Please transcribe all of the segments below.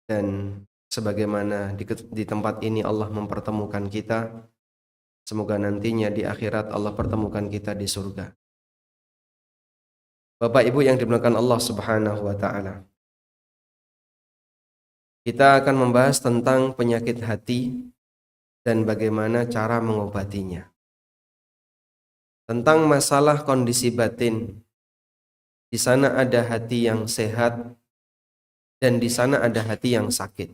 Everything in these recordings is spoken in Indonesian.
dan sebagaimana di tempat ini Allah mempertemukan kita, semoga nantinya di akhirat Allah pertemukan kita di surga. Bapak Ibu yang dimuliakan Allah Subhanahu wa taala. Kita akan membahas tentang penyakit hati dan bagaimana cara mengobatinya. Tentang masalah kondisi batin. Di sana ada hati yang sehat dan di sana ada hati yang sakit.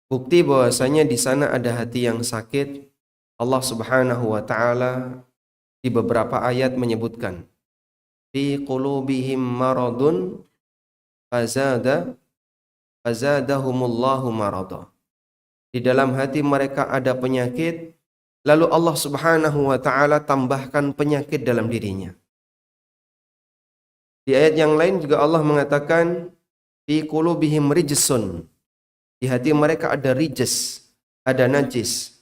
Bukti bahwasanya di sana ada hati yang sakit, Allah Subhanahu wa taala di beberapa ayat menyebutkan, fi qulubihim maradun fazadahumullahu marada. Di dalam hati mereka ada penyakit, lalu Allah Subhanahu wa taala tambahkan penyakit dalam dirinya. Di ayat yang lain juga Allah mengatakan, fi qulubihim rijsun. Di hati mereka ada rijs, ada najis.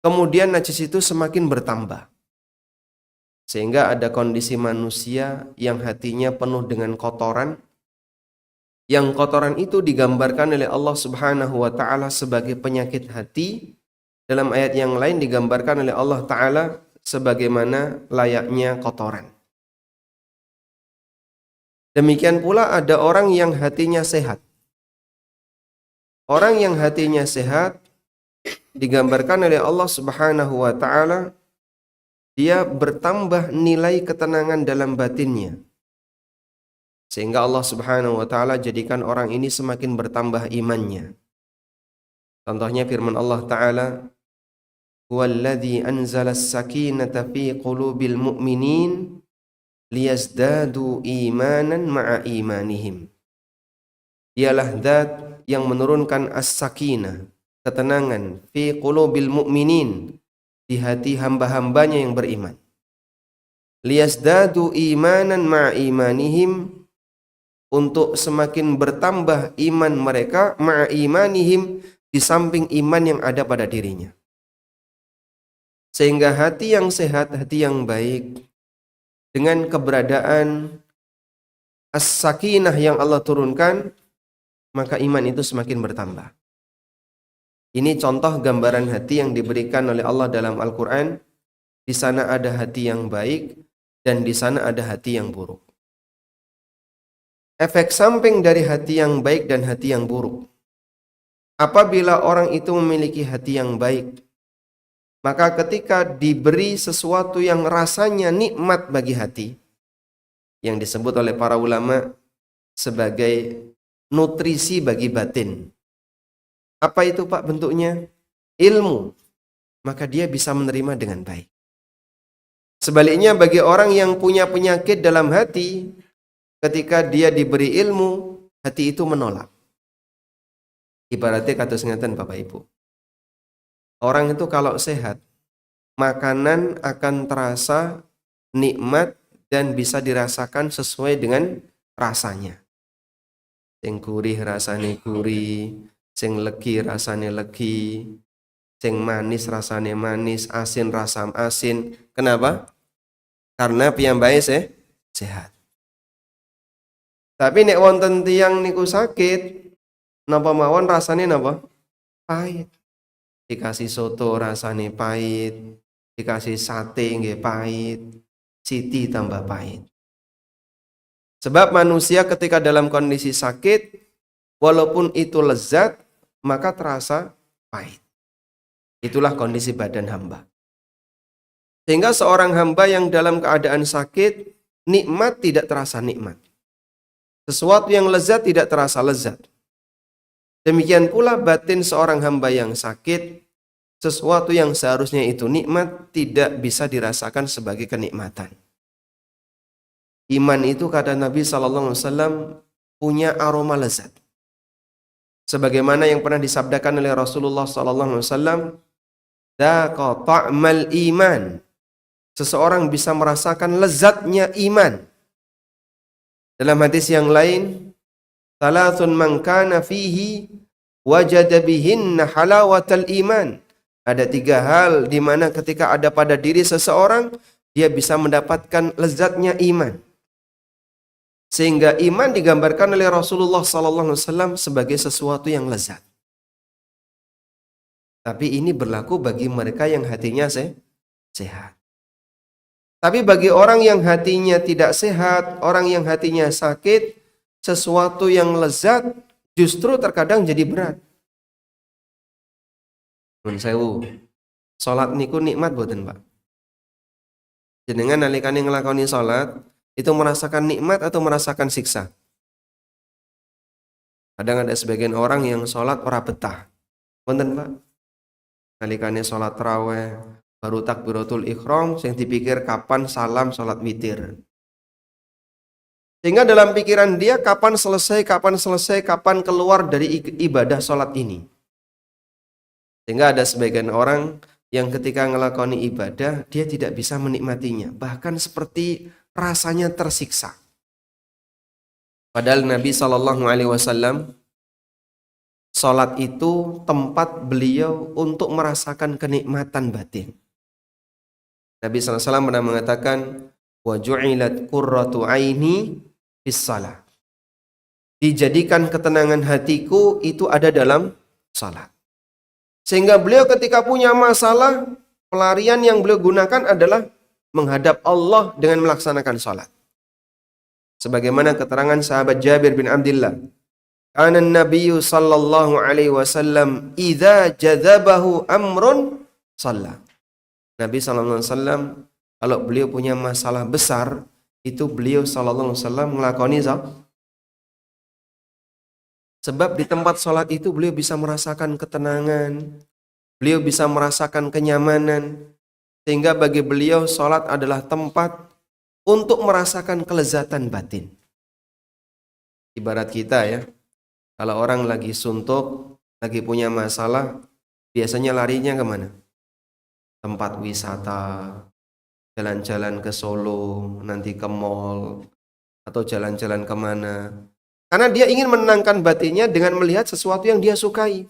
Kemudian najis itu semakin bertambah. Sehingga ada kondisi manusia yang hatinya penuh dengan kotoran. Yang kotoran itu digambarkan oleh Allah Subhanahu wa taala sebagai penyakit hati. Dalam ayat yang lain digambarkan oleh Allah taala sebagaimana layaknya kotoran. Demikian pula ada orang yang hatinya sehat. Orang yang hatinya sehat digambarkan oleh Allah Subhanahu wa taala, dia bertambah nilai ketenangan dalam batinnya. Sehingga Allah Subhanahu wa taala jadikan orang ini semakin bertambah imannya. Contohnya firman Allah taala, "Huwallazi anzala as-sakinata fi qulubil mu'minin liyazdadu imanan ma'a imanihim." Dialah zat yang menurunkan as-sakinah, ketenangan, fi qulubil mu'minin, di hati hamba-hambanya yang beriman. Liyazdadu imanan ma'a imanihim, untuk semakin bertambah iman mereka, ma'a imanihim, di samping iman yang ada pada dirinya. Sehingga hati yang sehat, hati yang baik, dengan keberadaan as-sakinah yang Allah turunkan, maka iman itu semakin bertambah. Ini contoh gambaran hati yang diberikan oleh Allah dalam Al-Quran. Di sana ada hati yang baik dan di sana ada hati yang buruk. Efek samping dari hati yang baik dan hati yang buruk. Apabila orang itu memiliki hati yang baik, maka ketika diberi sesuatu yang rasanya nikmat bagi hati, yang disebut oleh para ulama sebagai nutrisi bagi batin. Apa itu Pak bentuknya? Ilmu. Maka dia bisa menerima dengan baik. Sebaliknya bagi orang yang punya penyakit dalam hati, ketika dia diberi ilmu, hati itu menolak. Ibaratnya kata sengatan Bapak Ibu. Orang itu kalau sehat, makanan akan terasa nikmat dan bisa dirasakan sesuai dengan rasanya. Sing gurih rasane gurih, sing legi rasane legi, sing manis rasane manis, asin rasam asin. Kenapa? Karena piyambake sehat. Tapi nek wonten tiyang niku sakit, napa mawon rasane napa? Pahit. Dikasih soto rasane pahit, dikasih sate nggih pahit, siti tambah pahit. Sebab manusia ketika dalam kondisi sakit, walaupun itu lezat, maka terasa pahit. Itulah kondisi badan hamba. Sehingga seorang hamba yang dalam keadaan sakit, nikmat tidak terasa nikmat. Sesuatu yang lezat tidak terasa lezat. Demikian pula batin seorang hamba yang sakit, sesuatu yang seharusnya itu nikmat tidak bisa dirasakan sebagai kenikmatan. Iman itu kata Nabi SAW punya aroma lezat. Sebagaimana yang pernah disabdakan oleh Rasulullah SAW, "Dzaqa ta'mal iman." Seseorang bisa merasakan lezatnya iman. Dalam hadis yang lain, "Thalathun man kana fihi wajada bihinna halawatal iman." Ada 3 hal di mana ketika ada pada diri seseorang, dia bisa mendapatkan lezatnya iman. Sehingga iman digambarkan oleh Rasulullah SAW sebagai sesuatu yang lezat. Tapi ini berlaku bagi mereka yang hatinya sehat. Tapi bagi orang yang hatinya tidak sehat, orang yang hatinya sakit, sesuatu yang lezat justru terkadang jadi berat. Nun sewu, salat niku nikmat boten, Pak? Jenengan nalikane nglakoni salat, itu merasakan nikmat atau merasakan siksa? Kadang ada sebagian orang yang salat ora betah. Wonten, Pak? Nalikane salat tarawih, baru takbiratul ihram, sing dipikir kapan salam salat witir. Sehingga dalam pikiran dia kapan selesai, kapan keluar dari ibadah salat ini. Sehingga ada sebagian orang yang ketika ngelakoni ibadah, dia tidak bisa menikmatinya. Bahkan seperti rasanya tersiksa. Padahal Nabi SAW, salat itu tempat beliau untuk merasakan kenikmatan batin. Nabi SAW pernah mengatakan, wa ju'ilat qurratu aini fis shalah. Dijadikan ketenangan hatiku itu ada dalam salat. Sehingga beliau ketika punya masalah, pelarian yang beliau gunakan adalah menghadap Allah dengan melaksanakan salat. Sebagaimana keterangan sahabat Jabir bin Abdullah, "Ana an-nabiyyu sallallahu alaihi wasallam idza jadzabahu amrun shalla." Nabi sallallahu alaihi wasallam kalau beliau punya masalah besar, itu beliau sallallahu alaihi wasallam nglakoni sebab di tempat sholat itu beliau bisa merasakan ketenangan, beliau bisa merasakan kenyamanan, sehingga bagi beliau sholat adalah tempat untuk merasakan kelezatan batin. Ibarat kita ya, kalau orang lagi suntuk, lagi punya masalah, biasanya larinya kemana? Tempat wisata, jalan-jalan ke Solo, nanti ke mall, atau jalan-jalan kemana. Karena dia ingin menenangkan batinnya dengan melihat sesuatu yang dia sukai.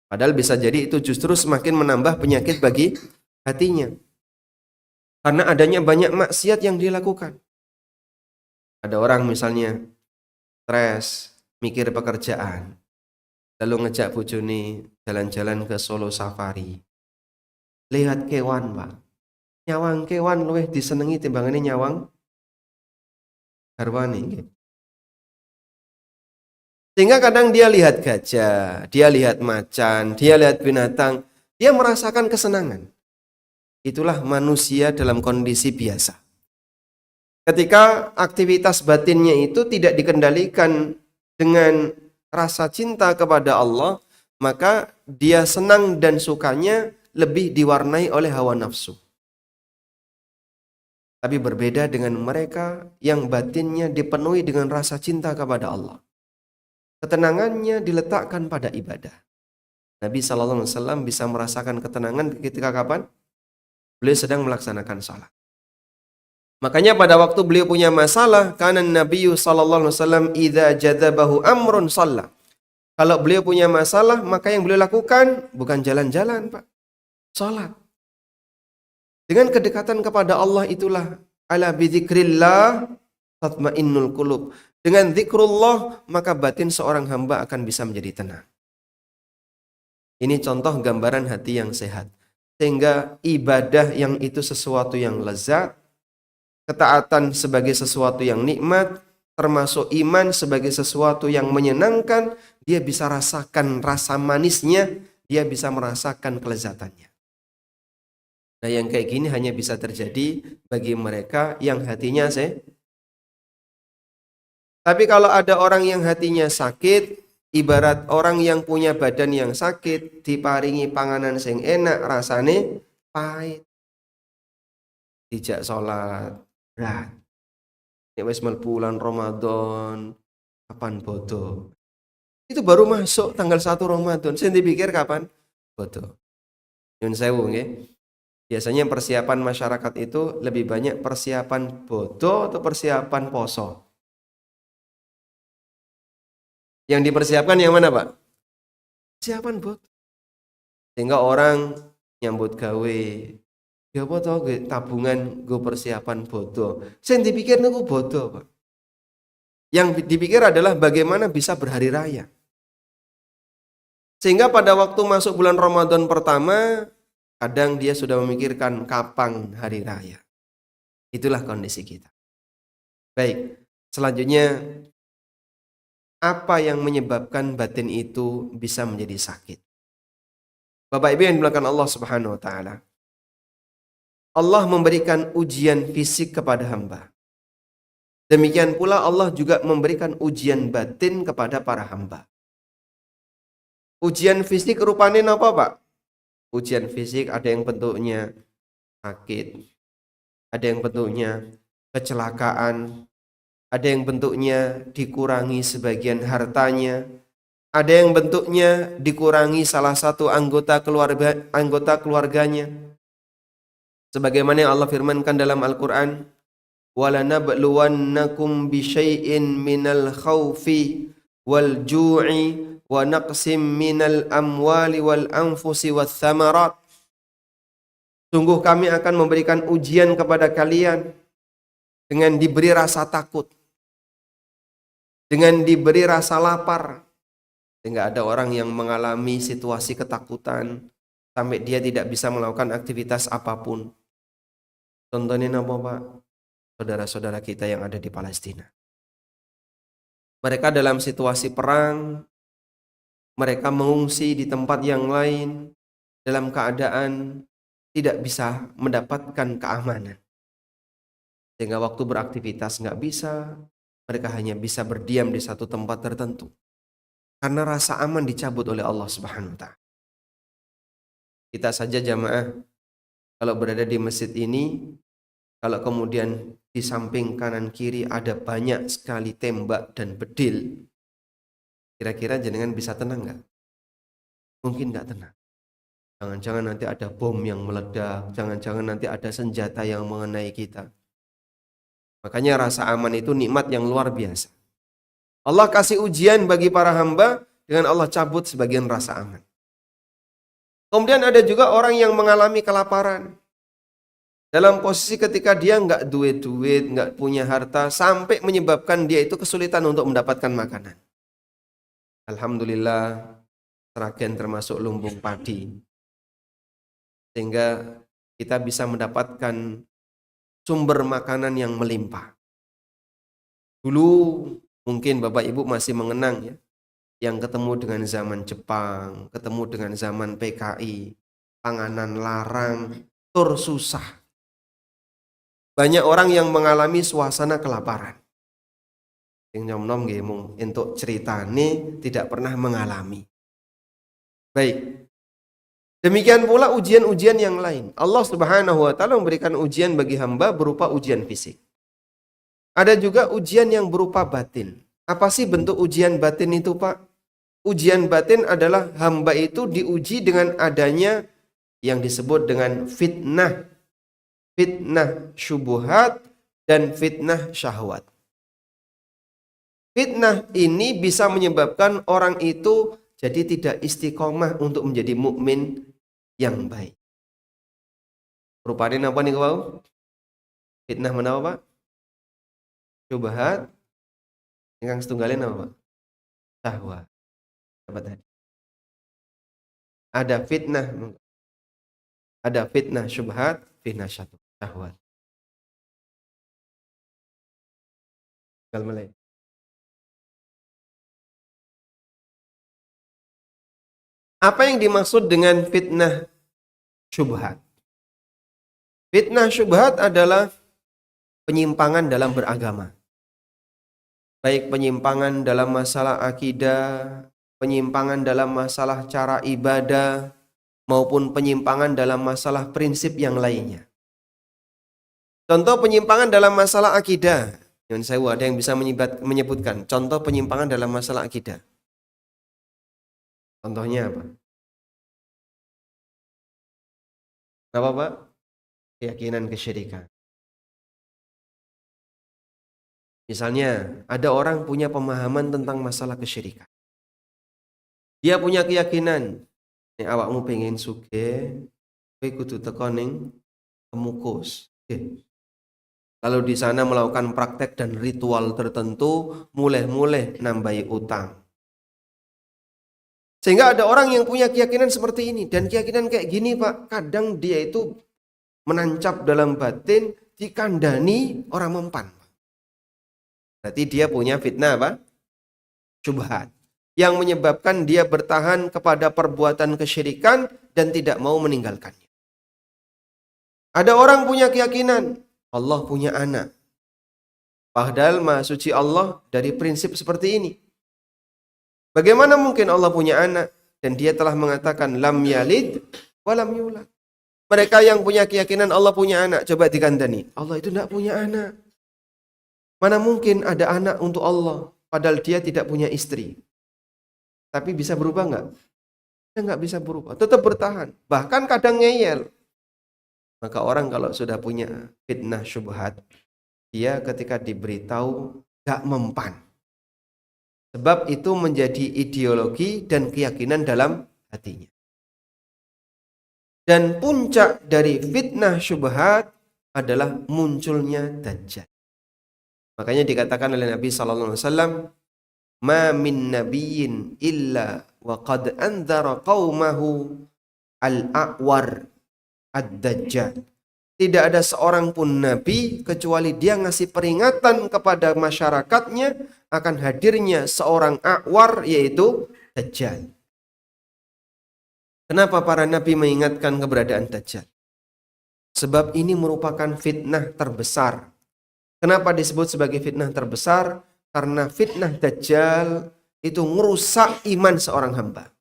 Padahal bisa jadi itu justru semakin menambah penyakit bagi hatinya. Karena adanya banyak maksiat yang dilakukan. Ada orang misalnya stres, mikir pekerjaan, lalu ngejak bojone jalan-jalan ke Solo Safari. Lihat kewan, Pak. Nyawang kewan luwih disenengi timbangane nyawang garwane nggih. Sehingga kadang dia lihat gajah, dia lihat macan, dia lihat binatang, dia merasakan kesenangan. Itulah manusia dalam kondisi biasa. Ketika aktivitas batinnya itu tidak dikendalikan dengan rasa cinta kepada Allah, maka dia senang dan sukanya lebih diwarnai oleh hawa nafsu. Tapi berbeda dengan mereka yang batinnya dipenuhi dengan rasa cinta kepada Allah. Ketenangannya diletakkan pada ibadah. Nabi SAW bisa merasakan ketenangan ketika kapan? Beliau sedang melaksanakan salat. Makanya pada waktu beliau punya masalah, karena Nabi SAW idza jadzabahu amrun shalla. Kalau beliau punya masalah, maka yang beliau lakukan bukan jalan-jalan, Pak. Salat. Dengan kedekatan kepada Allah itulah ala bidzikrillah tatmainnul qulub. Dengan zikrullah, maka batin seorang hamba akan bisa menjadi tenang. Ini contoh gambaran hati yang sehat. Sehingga ibadah yang itu sesuatu yang lezat, ketaatan sebagai sesuatu yang nikmat, termasuk iman sebagai sesuatu yang menyenangkan, dia bisa rasakan rasa manisnya, dia bisa merasakan kelezatannya. Nah, yang kayak gini hanya bisa terjadi bagi mereka yang hatinya sehat. Tapi kalau ada orang yang hatinya sakit, ibarat orang yang punya badan yang sakit, diparingi panganan sing enak, rasane pahit. Dijak sholat, berat. Nek wis mlebu bulan Ramadan, kapan bodo? Itu baru masuk tanggal 1 Ramadan. Sing dipikir kapan? Bodo. Nyun sewu nggih. Biasanya persiapan masyarakat itu lebih banyak persiapan bodo atau persiapan poso. Yang dipersiapkan yang mana, Pak? Persiapan bodo. Sehingga orang nyambut gawe, ya apa tau tabungan gue persiapan bodo. Sing dipikir niku bodo, Pak. Yang dipikir adalah bagaimana bisa berhari raya. Sehingga pada waktu masuk bulan Ramadan pertama, kadang dia sudah memikirkan kapan hari raya. Itulah kondisi kita. Baik, selanjutnya apa yang menyebabkan batin itu bisa menjadi sakit? Bapak Ibu yang dimuliakan Allah Subhanahu wa taala. Allah memberikan ujian fisik kepada hamba. Demikian pula Allah juga memberikan ujian batin kepada para hamba. Ujian fisik rupanya apa, Pak? Ujian fisik ada yang bentuknya sakit, ada yang bentuknya kecelakaan, ada yang bentuknya dikurangi sebagian hartanya, ada yang bentuknya dikurangi salah satu anggota keluarganya. Sebagaimana yang Allah firmankan dalam Al-Quran, وَلَنَبْلُوَنَّكُمْ بِشَيْءٍ مِّنَ الْخَوْفِ وَالْجُوعِ وَنَقْسٍ مِّنَ الْأَمْوَالِ وَالْأَنْفُسِ وَالثَّمَرَاتِ. Sungguh kami akan memberikan ujian kepada kalian dengan diberi rasa takut, dengan diberi rasa lapar. Sehingga ada orang yang mengalami situasi ketakutan sampai dia tidak bisa melakukan aktivitas apapun. Contohnya apa, Pak? Saudara-saudara kita yang ada di Palestina. Mereka dalam situasi perang, mereka mengungsi di tempat yang lain dalam keadaan tidak bisa mendapatkan keamanan. Sehingga waktu beraktivitas nggak bisa, mereka hanya bisa berdiam di satu tempat tertentu. Karena rasa aman dicabut oleh Allah Subhanahu wa taala. Kita saja jamaah, kalau berada di masjid ini, kalau kemudian di samping kanan kiri ada banyak sekali tembak dan bedil, kira-kira jenengan bisa tenang nggak? Mungkin nggak tenang. Jangan-jangan nanti ada bom yang meledak, jangan-jangan nanti ada senjata yang mengenai kita. Makanya rasa aman itu nikmat yang luar biasa. Allah kasih ujian bagi para hamba dengan Allah cabut sebagian rasa aman. Kemudian ada juga orang yang mengalami kelaparan. Dalam posisi ketika dia nggak duit, nggak punya harta, sampai menyebabkan dia itu kesulitan untuk mendapatkan makanan. Alhamdulillah, Sragen termasuk lumbung padi. Sehingga kita bisa mendapatkan sumber makanan yang melimpah. Dulu mungkin Bapak Ibu masih mengenang ya, yang ketemu dengan zaman Jepang, ketemu dengan zaman PKI, panganan larang, tur susah. Banyak orang yang mengalami suasana kelaparan. Yang nyom-nom nggih mung entuk ceritane tidak pernah mengalami. Baik. Demikian pula ujian-ujian yang lain. Allah Subhanahu wa taala memberikan ujian bagi hamba berupa ujian fisik. Ada juga ujian yang berupa batin. Apa sih bentuk ujian batin itu, Pak? Ujian batin adalah hamba itu diuji dengan adanya yang disebut dengan fitnah. Fitnah syubhat dan fitnah syahwat. Fitnah ini bisa menyebabkan orang itu jadi tidak istiqomah untuk menjadi mukmin yang baik. Rupanya apa nih kau? Fitnah mana Pak? Syubhat. Yang setunggalin apa Pak? Syahwat. Apa tadi? Ada fitnah syubhat, fitnah syahwat. Mulai. Apa yang dimaksud dengan fitnah syubhat? Fitnah syubhat adalah penyimpangan dalam beragama. Baik penyimpangan dalam masalah akidah, penyimpangan dalam masalah cara ibadah, maupun penyimpangan dalam masalah prinsip yang lainnya. Contoh penyimpangan dalam masalah akidah. Yang saya ada yang bisa menyebutkan contoh penyimpangan dalam masalah akidah. Contohnya apa? Apa Pak? Keyakinan kesyirikan. Misalnya, ada orang punya pemahaman tentang masalah kesyirikan. Dia punya keyakinan, nek awakmu pengen sugih, kowe kudu teko ning Kemukus. Lalu di sana melakukan praktek dan ritual tertentu, mulai-mulai nambahi utang. Sehingga ada orang yang punya keyakinan seperti ini. Dan keyakinan kayak gini Pak, kadang dia itu menancap dalam batin, dikandani orang mempan. Berarti dia punya fitnah apa? Syubhat. Yang menyebabkan dia bertahan kepada perbuatan kesyirikan dan tidak mau meninggalkannya. Ada orang punya keyakinan, Allah punya anak. Padahal Maha Suci Allah dari prinsip seperti ini. Bagaimana mungkin Allah punya anak? Dan dia telah mengatakan, lam yalid walam yulad. Mereka yang punya keyakinan Allah punya anak, coba dikandani. Allah itu tidak punya anak. Mana mungkin ada anak untuk Allah, padahal dia tidak punya istri. Tapi bisa berubah nggak? Dia nggak bisa berubah, tetap bertahan. Bahkan kadang ngeyel. Maka orang kalau sudah punya fitnah syubhat, dia ketika diberitahu nggak mempan. Sebab itu menjadi ideologi dan keyakinan dalam hatinya. Dan puncak dari fitnah syubhat adalah munculnya Dajjal. Makanya dikatakan oleh Nabi SAW, ma min nabiyyin illa wa qad anzara qaumahu al-a'war ad-dajjal. Tidak ada seorang pun nabi kecuali dia ngasih peringatan kepada masyarakatnya akan hadirnya seorang a'war, yaitu Dajjal. Kenapa para nabi mengingatkan keberadaan Dajjal? Sebab ini merupakan fitnah terbesar. Kenapa disebut sebagai fitnah terbesar? Karena fitnah Dajjal itu merusak iman seorang hamba.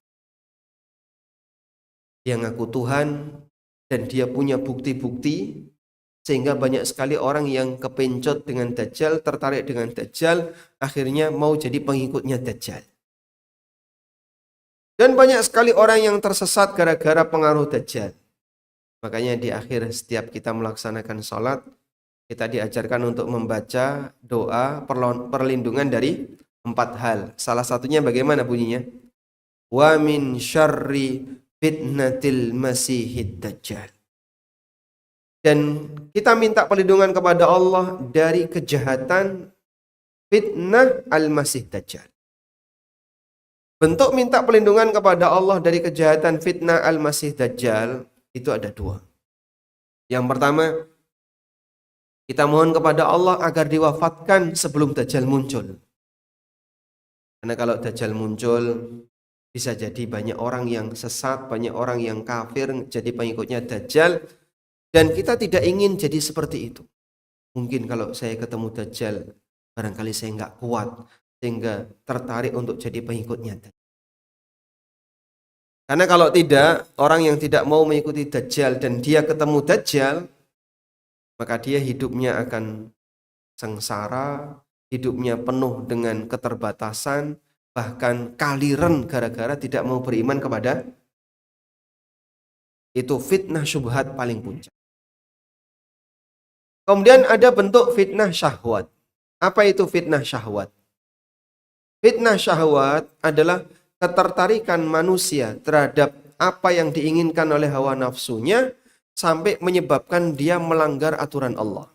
Dia ngaku Tuhan dan dia punya bukti-bukti, sehingga banyak sekali orang yang kepencot dengan Dajjal, tertarik dengan Dajjal, akhirnya mau jadi pengikutnya Dajjal. Dan banyak sekali orang yang tersesat gara-gara pengaruh Dajjal. Makanya di akhir setiap kita melaksanakan sholat, kita diajarkan untuk membaca doa perlindungan dari 4 hal. Salah satunya bagaimana bunyinya? Wa min syarri fitnatil masihid Dajjal. Dan kita minta perlindungan kepada Allah dari kejahatan fitnah al-masih Dajjal. Bentuk minta perlindungan kepada Allah dari kejahatan fitnah al-masih Dajjal itu ada 2. Yang pertama, kita mohon kepada Allah agar diwafatkan sebelum Dajjal muncul. Karena kalau Dajjal muncul, bisa jadi banyak orang yang sesat, banyak orang yang kafir jadi pengikutnya Dajjal. Dan kita tidak ingin jadi seperti itu. Mungkin kalau saya ketemu Dajjal, barangkali saya nggak kuat, sehingga tertarik untuk jadi pengikutnya. Karena kalau tidak, orang yang tidak mau mengikuti Dajjal dan dia ketemu Dajjal, maka dia hidupnya akan sengsara, hidupnya penuh dengan keterbatasan, bahkan kaliren gara-gara tidak mau beriman kepada. Itu fitnah syubhat paling puncak. Kemudian ada bentuk fitnah syahwat. Apa itu fitnah syahwat? Fitnah syahwat adalah ketertarikan manusia terhadap apa yang diinginkan oleh hawa nafsunya sampai menyebabkan dia melanggar aturan Allah.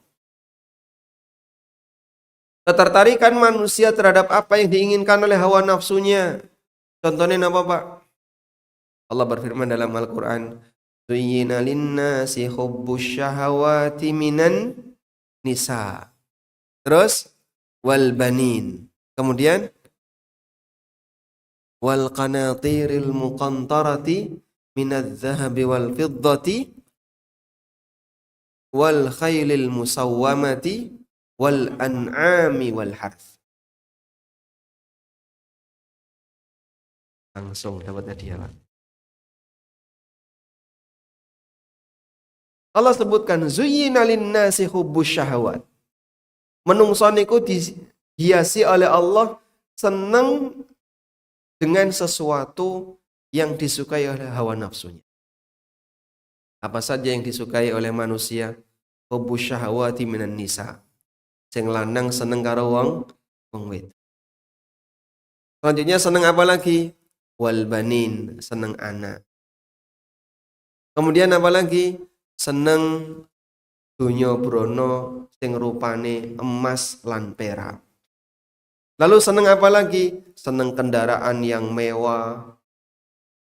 Ketertarikan manusia terhadap apa yang diinginkan oleh hawa nafsunya. Contohnya apa Pak? Allah berfirman dalam Al-Quran, Zuyyina linnasi hubbus syahawati minan nisa. Terus wal banin. Kemudian wal qanatiril muqantarati minadz zahabi wal fiddati wal khailil musawwamati wal an'ami wal harth. Langsung dapat hadiah Pak. Allah sebutkan zuyyina linnasi hubbus syahawat. Menungso niku dihiasi oleh Allah senang dengan sesuatu yang disukai oleh hawa nafsunya. Apa saja yang disukai oleh manusia? Hubbus syahawati minan nisa. Sing lanang seneng karo wong wedok. Selanjutnya seneng apa lagi? Wal banin, seneng anak. Kemudian apa lagi? Seneng donya brono sing rupane emas lan perak. Lalu seneng apa lagi? Seneng kendaraan yang mewah,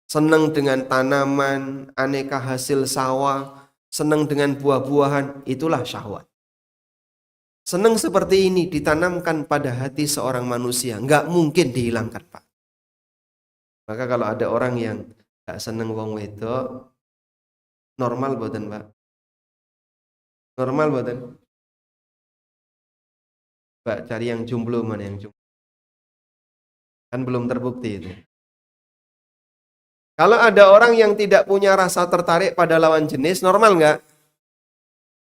seneng dengan tanaman, aneka hasil sawah, seneng dengan buah-buahan, itulah syahwat. Seneng seperti ini ditanamkan pada hati seorang manusia, nggak mungkin dihilangkan, Pak. Maka kalau ada orang yang nggak seneng wong wedok, normal boten, Pak? Normal boten? Pak, cari yang jomblo, mana yang jomblo? Kan belum terbukti itu. Kalau ada orang yang tidak punya rasa tertarik pada lawan jenis, normal nggak?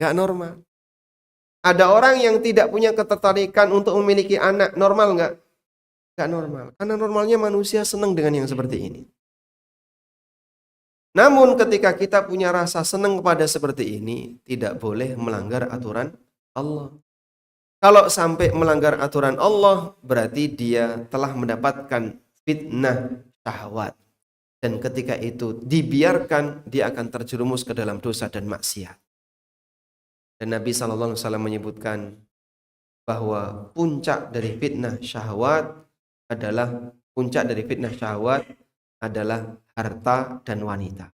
Nggak normal. Ada orang yang tidak punya ketertarikan untuk memiliki anak, normal nggak? Nggak normal. Karena normalnya manusia senang dengan yang seperti ini. Namun ketika kita punya rasa senang kepada seperti ini, tidak boleh melanggar aturan Allah. Kalau sampai melanggar aturan Allah, berarti dia telah mendapatkan fitnah syahwat. Dan ketika itu dibiarkan, dia akan terjerumus ke dalam dosa dan maksiat. Dan Nabi SAW menyebutkan bahwa puncak dari fitnah syahwat adalah harta dan wanita.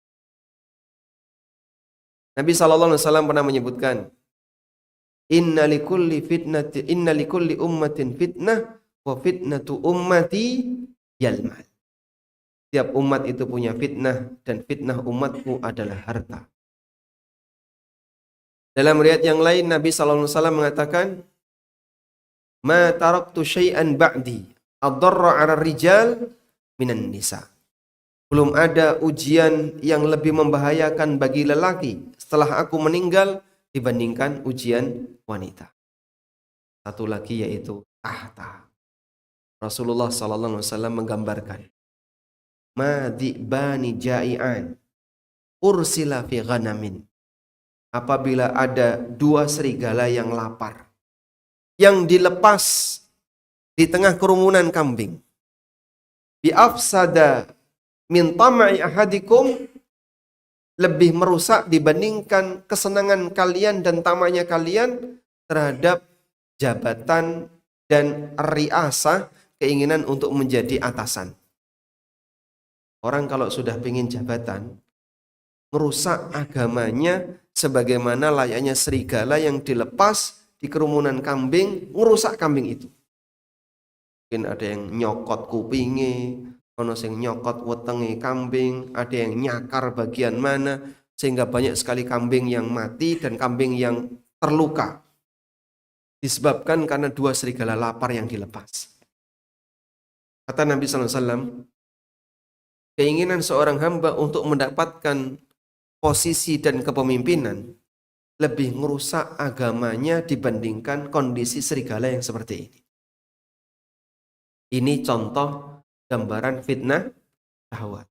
Nabi SAW pernah menyebutkan, inna likulli ummatin fitnah wa fitnatu ummati yalmal. Tiap umat itu punya fitnah dan fitnah umatku adalah harta. Dalam riwayat yang lain Nabi SAW mengatakan, ma taraktu syai'an ba'di adarra 'ala rijal minan nisa. Belum ada ujian yang lebih membahayakan bagi lelaki setelah aku meninggal dibandingkan ujian wanita. Satu lagi yaitu tahta. Rasulullah SAW menggambarkan, ma di'bani ja'i'an ursila fi ghanamin. Apabila ada dua serigala yang lapar, yang dilepas di tengah kerumunan kambing, bi afsada min tama'i ahadikum, lebih merusak dibandingkan kesenangan kalian dan tamaknya kalian terhadap jabatan dan riasah, keinginan untuk menjadi atasan. Orang kalau sudah ingin jabatan, merusak agamanya sebagaimana layaknya serigala yang dilepas di kerumunan kambing, merusak kambing itu. Mungkin ada yang nyokot kupinge, ono sing nyokot wetenge kambing, ada yang nyakar bagian mana, sehingga banyak sekali kambing yang mati dan kambing yang terluka. Disebabkan karena dua serigala lapar yang dilepas. Kata Nabi SAW, keinginan seorang hamba untuk mendapatkan posisi dan kepemimpinan lebih merusak agamanya dibandingkan kondisi serigala yang seperti ini. Ini contoh gambaran fitnah syahwat.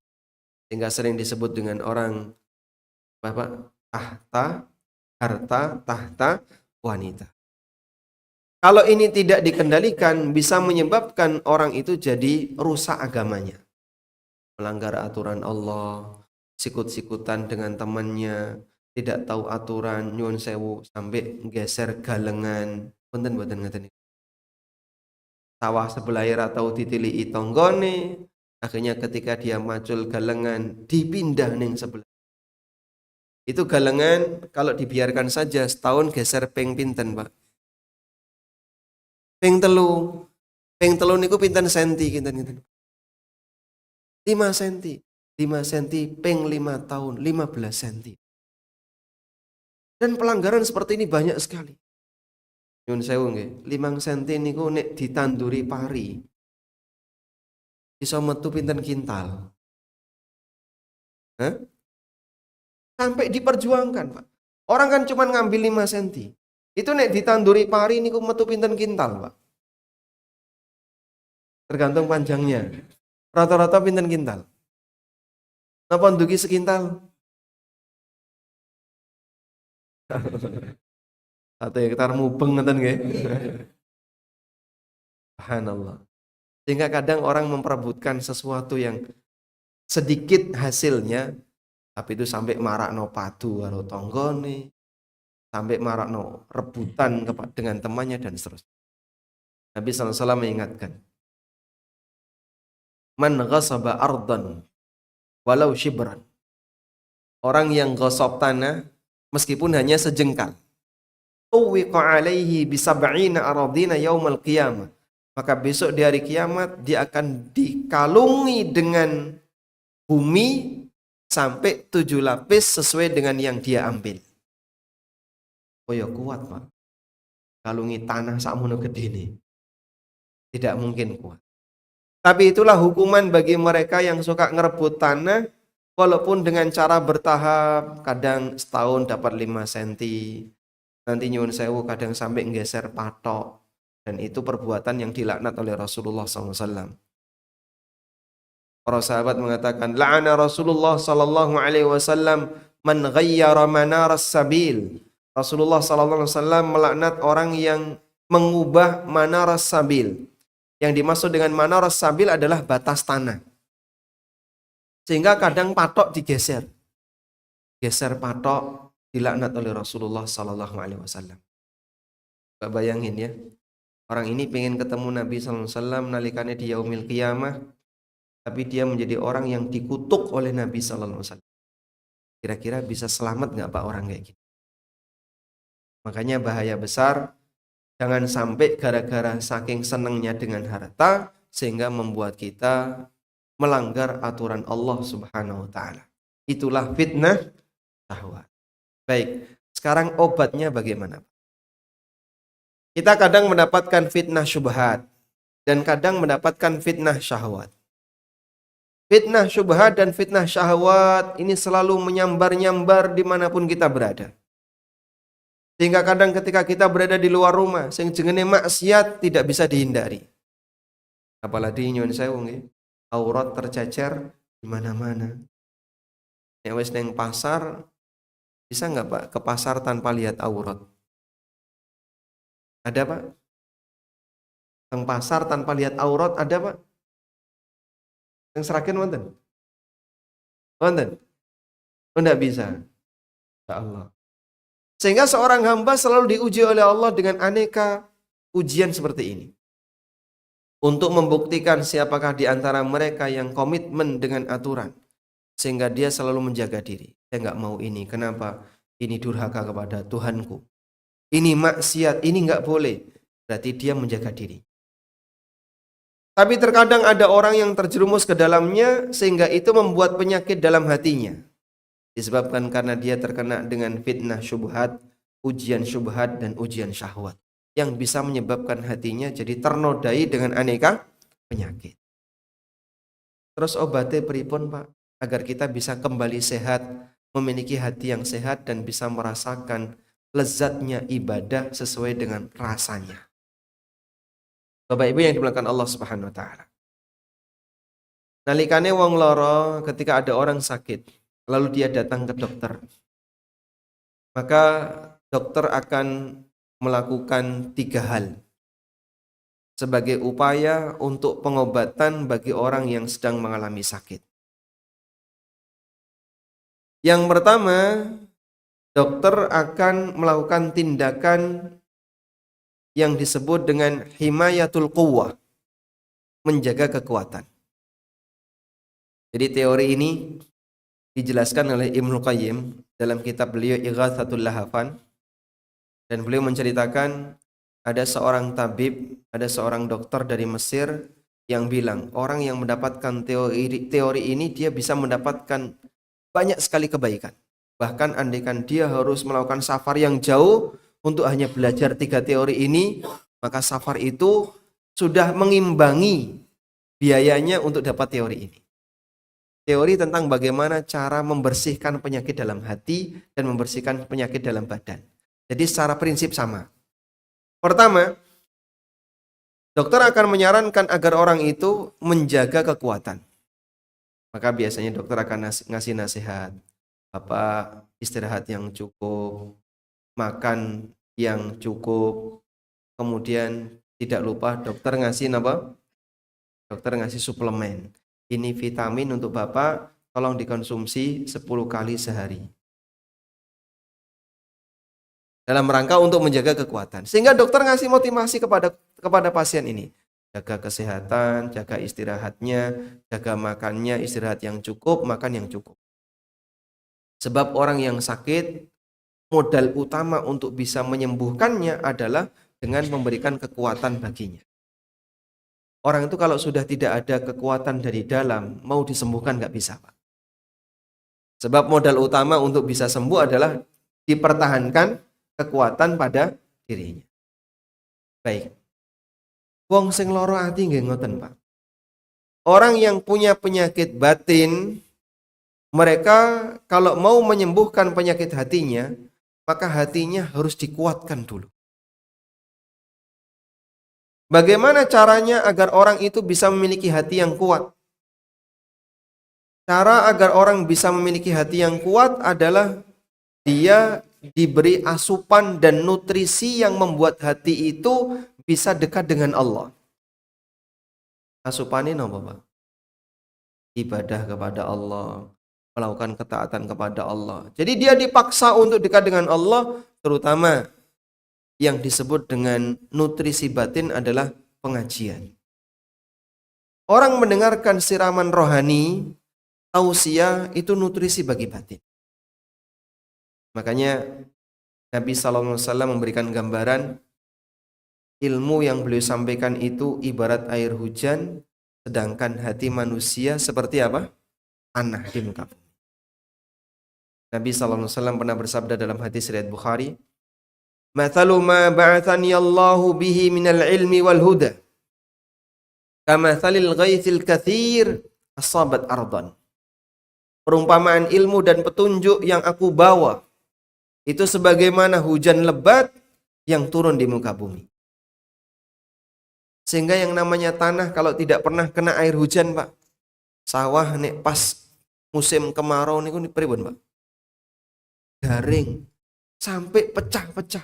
Sehingga sering disebut dengan orang tahta, harta, tahta, wanita. Kalau ini tidak dikendalikan, bisa menyebabkan orang itu jadi rusak agamanya. Melanggar aturan Allah, sikut-sikutan dengan temannya, tidak tahu aturan, nyuwun sewu, sampai geser galengan. Punten mboten ngeten. Sawah sebelah atau ditilii tonggone, akhirnya ketika dia macul galengan, dipindah ning sebelah. Itu galengan kalau dibiarkan saja setahun geser ping pinten, Pak? Ping telu. Ping telu niku pinten senti kinten-kinten? 5 senti. 5 senti ping 5 tahun, 15 senti. Dan pelanggaran seperti ini banyak sekali. Nyun sewu nggih, 5 senti niku nek ditanduri pari iso metu pinten kintal. Hah? Sampai diperjuangkan, Pak. Orang kan cuma ngambil 5 senti. Itu nek ditanduri pari niku metu pinten kintal, Pak. Tergantung panjangnya. Rata-rata pinten kintal. Napa ndugi sekintal? 1 hektar mubeng ngeten nggih. Subhanallah. Sehingga kadang orang memperebutkan sesuatu yang sedikit hasilnya, tapi itu sampai marakno padu karo tanggane, sampai marakno rebutan dengan temannya dan seterusnya. Nabi SAW mengingatkan, man ghasaba ardan walau shibran. Orang yang gosok tanah meskipun hanya sejengkal. Tuwiqa alaihi bisab'ina aradina yaumal qiyamah. Maka besok di hari kiamat dia akan dikalungi dengan bumi sampai 7 lapis sesuai dengan yang dia ambil. Oh ya kuat Pak. Kalungi tanah sakmono gede ini. Tidak mungkin kuat. Tapi itulah hukuman bagi mereka yang suka ngerebut tanah, walaupun dengan cara bertahap, kadang setahun dapat 5 cm, nanti nyuwun sewu kadang sampai nggeser patok, dan itu perbuatan yang dilaknat oleh Rasulullah SAW. Para sahabat mengatakan, la'ana Rasulullah SAW man ghayyara manaras sabil. Rasulullah SAW melaknat orang yang mengubah manaras sabil. Yang dimaksud dengan manaras sabil adalah batas tanah. Sehingga kadang patok digeser. Geser patok dilaknat oleh Rasulullah SAW. Bayangin ya. Orang ini pengen ketemu Nabi SAW nalikannya di yaumil qiyamah. Tapi dia menjadi orang yang dikutuk oleh Nabi SAW. Kira-kira bisa selamat nggak Pak orang kayak gini? Makanya bahaya besar. Jangan sampai gara-gara saking senangnya dengan harta sehingga membuat kita melanggar aturan Allah Subhanahu wa taala. Itulah fitnah syahwat. Baik, sekarang obatnya bagaimana? Kita kadang mendapatkan fitnah syubhat dan kadang mendapatkan fitnah syahwat. Fitnah syubhat dan fitnah syahwat ini selalu menyambar-nyambar dimanapun kita berada. Sehingga kadang ketika kita berada di luar rumah, sing jenenge maksiat tidak bisa dihindari. Apalagi nyuwun sewu nggih, aurat tercecer di mana-mana. Nek wis neng pasar, bisa nggak Pak ke pasar tanpa lihat aurat? Ada Pak? Neng pasar tanpa lihat aurat ada Pak? Neng Seragen wonten? Wonten? Oh, enggak bisa. Ya Allah. Sehingga seorang hamba selalu diuji oleh Allah dengan aneka ujian seperti ini. Untuk membuktikan siapakah di antara mereka yang komitmen dengan aturan. Sehingga dia selalu menjaga diri. Saya nggak mau ini. Kenapa? Ini durhaka kepada Tuhanku. Ini maksiat, ini nggak boleh. Berarti dia menjaga diri. Tapi terkadang ada orang yang terjerumus ke dalamnya sehingga itu membuat penyakit dalam hatinya. Disebabkan karena dia terkena dengan fitnah syubhat, ujian syubhat dan ujian syahwat. Yang bisa menyebabkan hatinya jadi ternodai dengan aneka penyakit. Terus obatnya pripun Pak? Agar kita bisa kembali sehat, memiliki hati yang sehat dan bisa merasakan lezatnya ibadah sesuai dengan rasanya. Bapak Ibu yang dimuliakan Allah Subhanahu wa taala. Nalikane wong loro ketika ada orang sakit, lalu dia datang ke dokter. Maka dokter akan melakukan 3 hal sebagai upaya untuk pengobatan bagi orang yang sedang mengalami sakit. Yang pertama, dokter akan melakukan tindakan yang disebut dengan himayatul quwwah, menjaga kekuatan. Jadi teori ini dijelaskan oleh Ibnu Qayyim dalam kitab beliau Ighatsatul Lahafan, dan beliau menceritakan ada seorang tabib, ada seorang dokter dari Mesir yang bilang orang yang mendapatkan teori ini dia bisa mendapatkan banyak sekali kebaikan. Bahkan andaikan dia harus melakukan safar yang jauh untuk hanya belajar 3 teori ini, maka safar itu sudah mengimbangi biayanya untuk dapat teori ini. Teori tentang bagaimana cara membersihkan penyakit dalam hati dan membersihkan penyakit dalam badan. Jadi secara prinsip sama. Pertama, dokter akan menyarankan agar orang itu menjaga kekuatan. Maka biasanya dokter akan ngasih nasihat. Istirahat yang cukup, makan yang cukup. Kemudian tidak lupa dokter ngasih apa? Dokter ngasih suplemen. Ini vitamin untuk Bapak, tolong dikonsumsi 10 kali sehari. dalam rangka untuk menjaga kekuatan. Sehingga dokter ngasih motivasi kepada pasien ini. Jaga kesehatan, jaga istirahatnya, jaga makannya, istirahat yang cukup, makan yang cukup. Sebab orang yang sakit, modal utama untuk bisa menyembuhkannya adalah dengan memberikan kekuatan baginya. Orang itu kalau sudah tidak ada kekuatan dari dalam, mau disembuhkan nggak bisa, Pak. Sebab modal utama untuk bisa sembuh adalah dipertahankan kekuatan pada dirinya. Baik. Wong sing loro ati nggih ngoten, Pak. Orang yang punya penyakit batin, mereka kalau mau menyembuhkan penyakit hatinya, maka hatinya harus dikuatkan dulu. Bagaimana caranya agar orang itu bisa memiliki hati yang kuat? Cara agar orang bisa memiliki hati yang kuat adalah dia diberi asupan dan nutrisi yang membuat hati itu bisa dekat dengan Allah. Asupan ini apa, Pak? Ibadah kepada Allah, melakukan ketaatan kepada Allah. Jadi dia dipaksa untuk dekat dengan Allah, terutama yang disebut dengan nutrisi batin adalah pengajian. Orang mendengarkan siraman rohani, tausiah itu nutrisi bagi batin. Makanya Nabi SAW memberikan gambaran ilmu yang beliau sampaikan itu ibarat air hujan, sedangkan hati manusia seperti apa? Tanah di muka bumi. Nabi SAW pernah bersabda dalam hadis riwayat Bukhari, "Mathalu ma ba'athani Allahu bihi minal ilmi wal huda, kamathalil ghaithil kathir asabat ardan." Perumpamaan ilmu dan petunjuk yang aku bawa itu sebagaimana hujan lebat yang turun di muka bumi. Sehingga yang namanya tanah kalau tidak pernah kena air hujan, Pak, sawah nek pas musim kemarau niku pripun, Pak? Garing sampai pecah-pecah.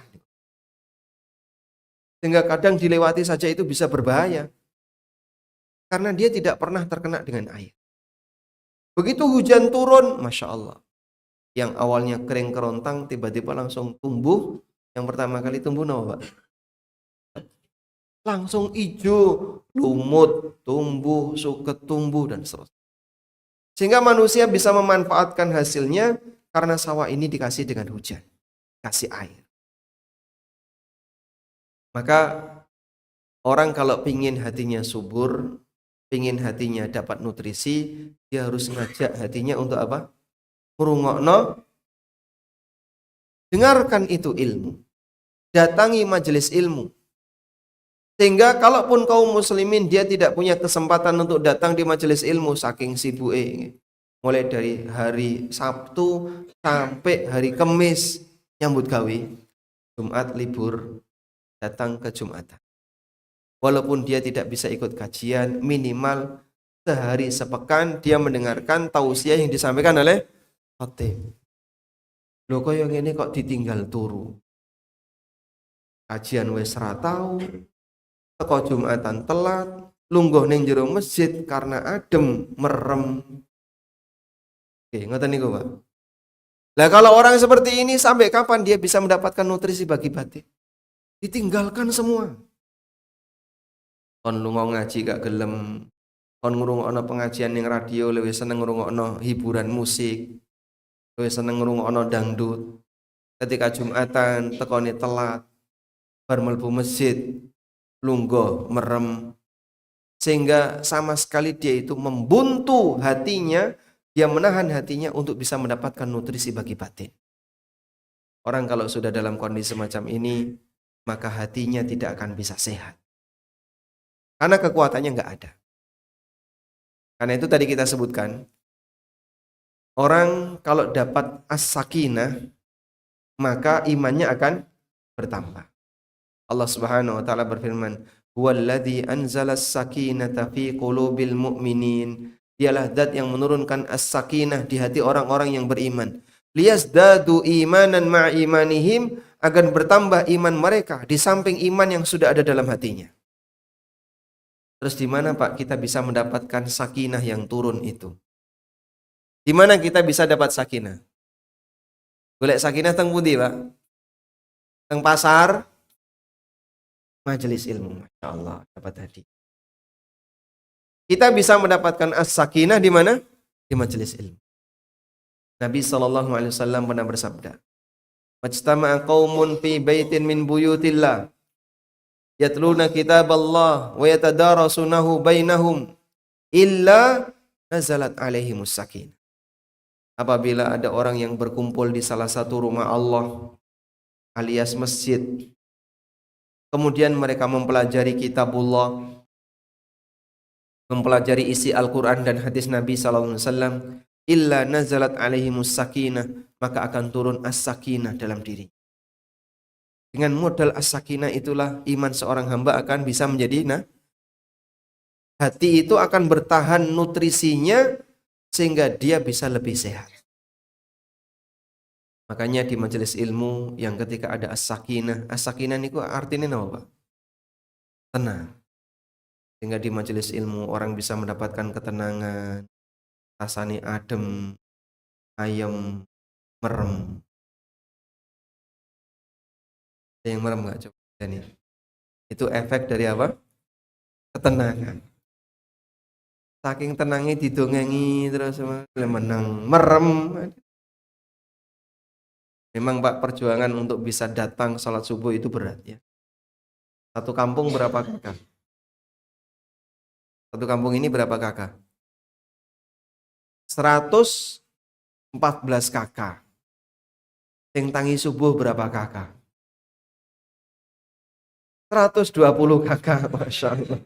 Sehingga kadang dilewati saja itu bisa berbahaya. Karena dia tidak pernah terkena dengan air. Begitu hujan turun, Masya Allah. Yang awalnya kering kerontang, tiba-tiba langsung tumbuh. Yang pertama kali tumbuh apa, Pak? Langsung hijau, lumut, tumbuh, suket tumbuh, dan seterusnya. Sehingga manusia bisa memanfaatkan hasilnya karena sawah ini dikasih dengan hujan. Kasih air. Maka orang kalau pingin hatinya subur, pingin hatinya dapat nutrisi, dia harus ngajak hatinya untuk apa? Ngrungokno, dengarkan itu ilmu. Datangi majelis ilmu. Sehingga kalaupun kaum muslimin dia tidak punya kesempatan untuk datang di majelis ilmu saking sibuknya. Mulai dari hari Sabtu sampai hari Kamis nyambut gawe. Jumat libur, datang ke Jumatan. Walaupun dia tidak bisa ikut kajian, minimal sehari sepekan dia mendengarkan tausiah yang disampaikan oleh khatib. Lho kok yang ini kok ditinggal turu. Kajian wis ra tau, teko Jumatan telat, lungguh ning jero masjid karena adem, merem. Oke, ngoten niku, Pak. Lah kalau orang seperti ini sampai kapan dia bisa mendapatkan nutrisi bagi batin? Ditinggalkan semua. Kon lunga ngaji gak gelem, kon ngrungokno pengajian ning radio luwih seneng ngrungokno hiburan musik, luwih seneng ngrungokno dangdut. Ketika Jumatan tekone telat, bar mlebu masjid lungguh merem, sehingga sama sekali dia itu membuntu hatinya, dia menahan hatinya untuk bisa mendapatkan nutrisi bagi batin. Orang kalau sudah dalam kondisi semacam ini, maka hatinya tidak akan bisa sehat. Karena kekuatannya nggak ada. Karena itu tadi kita sebutkan, orang kalau dapat as-sakinah, maka imannya akan bertambah. Allah Subhanahu wa taala berfirman, "Huwallazi anzala as-sakinata fi qulubil mu'minin." Dialah zat yang menurunkan as-sakinah di hati orang-orang yang beriman. Liyazdadu imanan ma'a imanihim, agar bertambah iman mereka di samping iman yang sudah ada dalam hatinya. Terus di mana, Pak, kita bisa mendapatkan sakinah yang turun itu? Di mana kita bisa dapat sakinah? Golek sakinah teng pundi, Pak? Teng pasar, majelis ilmu. Masya Allah, dapat hadiah. Kita bisa mendapatkan as-sakinah di mana? Di majelis ilmu. Nabi SAW pernah bersabda, "Majtama'a qaumun fi baitin min buyutillah, yatluna kitaballah wa yatadarasunahu bainahum, illa nazalat alaihimus sakinah." Apabila ada orang yang berkumpul di salah satu rumah Allah alias masjid, kemudian mereka mempelajari kitabullah, mempelajari isi Al-Quran dan hadis Nabi SAW, illa nazalat alaihimus sakinah, maka akan turun as-sakinah dalam diri. Dengan modal as-sakinah itulah iman seorang hamba akan bisa menjadi hati itu akan bertahan nutrisinya sehingga dia bisa lebih sehat. Makanya di majelis ilmu yang ketika ada as-sakinah itu artinya apa, Pak? Tenang. Sehingga di majelis ilmu orang bisa mendapatkan ketenangan, rasanya adem, ayem, merem. Ada yang merem nggak coba? Ini itu efek dari apa? Ketenangan. Saking tenangnya didongengi terus menang merem. Memang Pak, perjuangan untuk bisa datang sholat subuh itu berat ya. Satu kampung berapa kakak? Satu kampung ini berapa kakak? 114 kakak. Yang tangi subuh berapa kakak? 120 kakak, Masya Allah.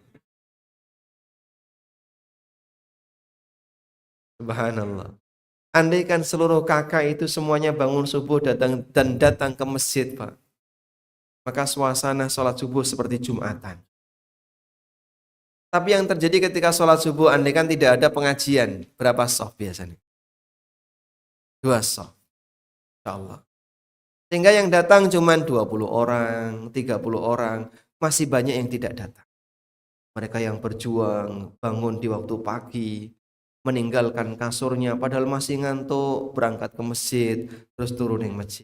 Subhanallah. Andaikan seluruh kakak itu semuanya bangun subuh datang ke masjid, Pak, maka suasana sholat subuh seperti Jumatan. Tapi yang terjadi ketika sholat subuh, andaikan tidak ada pengajian, berapa shaf biasanya? 2 shaf. Insya Allah. Sehingga yang datang cuma 20 orang, 30 orang, masih banyak yang tidak datang. Mereka yang berjuang, bangun di waktu pagi, meninggalkan kasurnya, padahal masih ngantuk, berangkat ke masjid, terus turun yang masjid.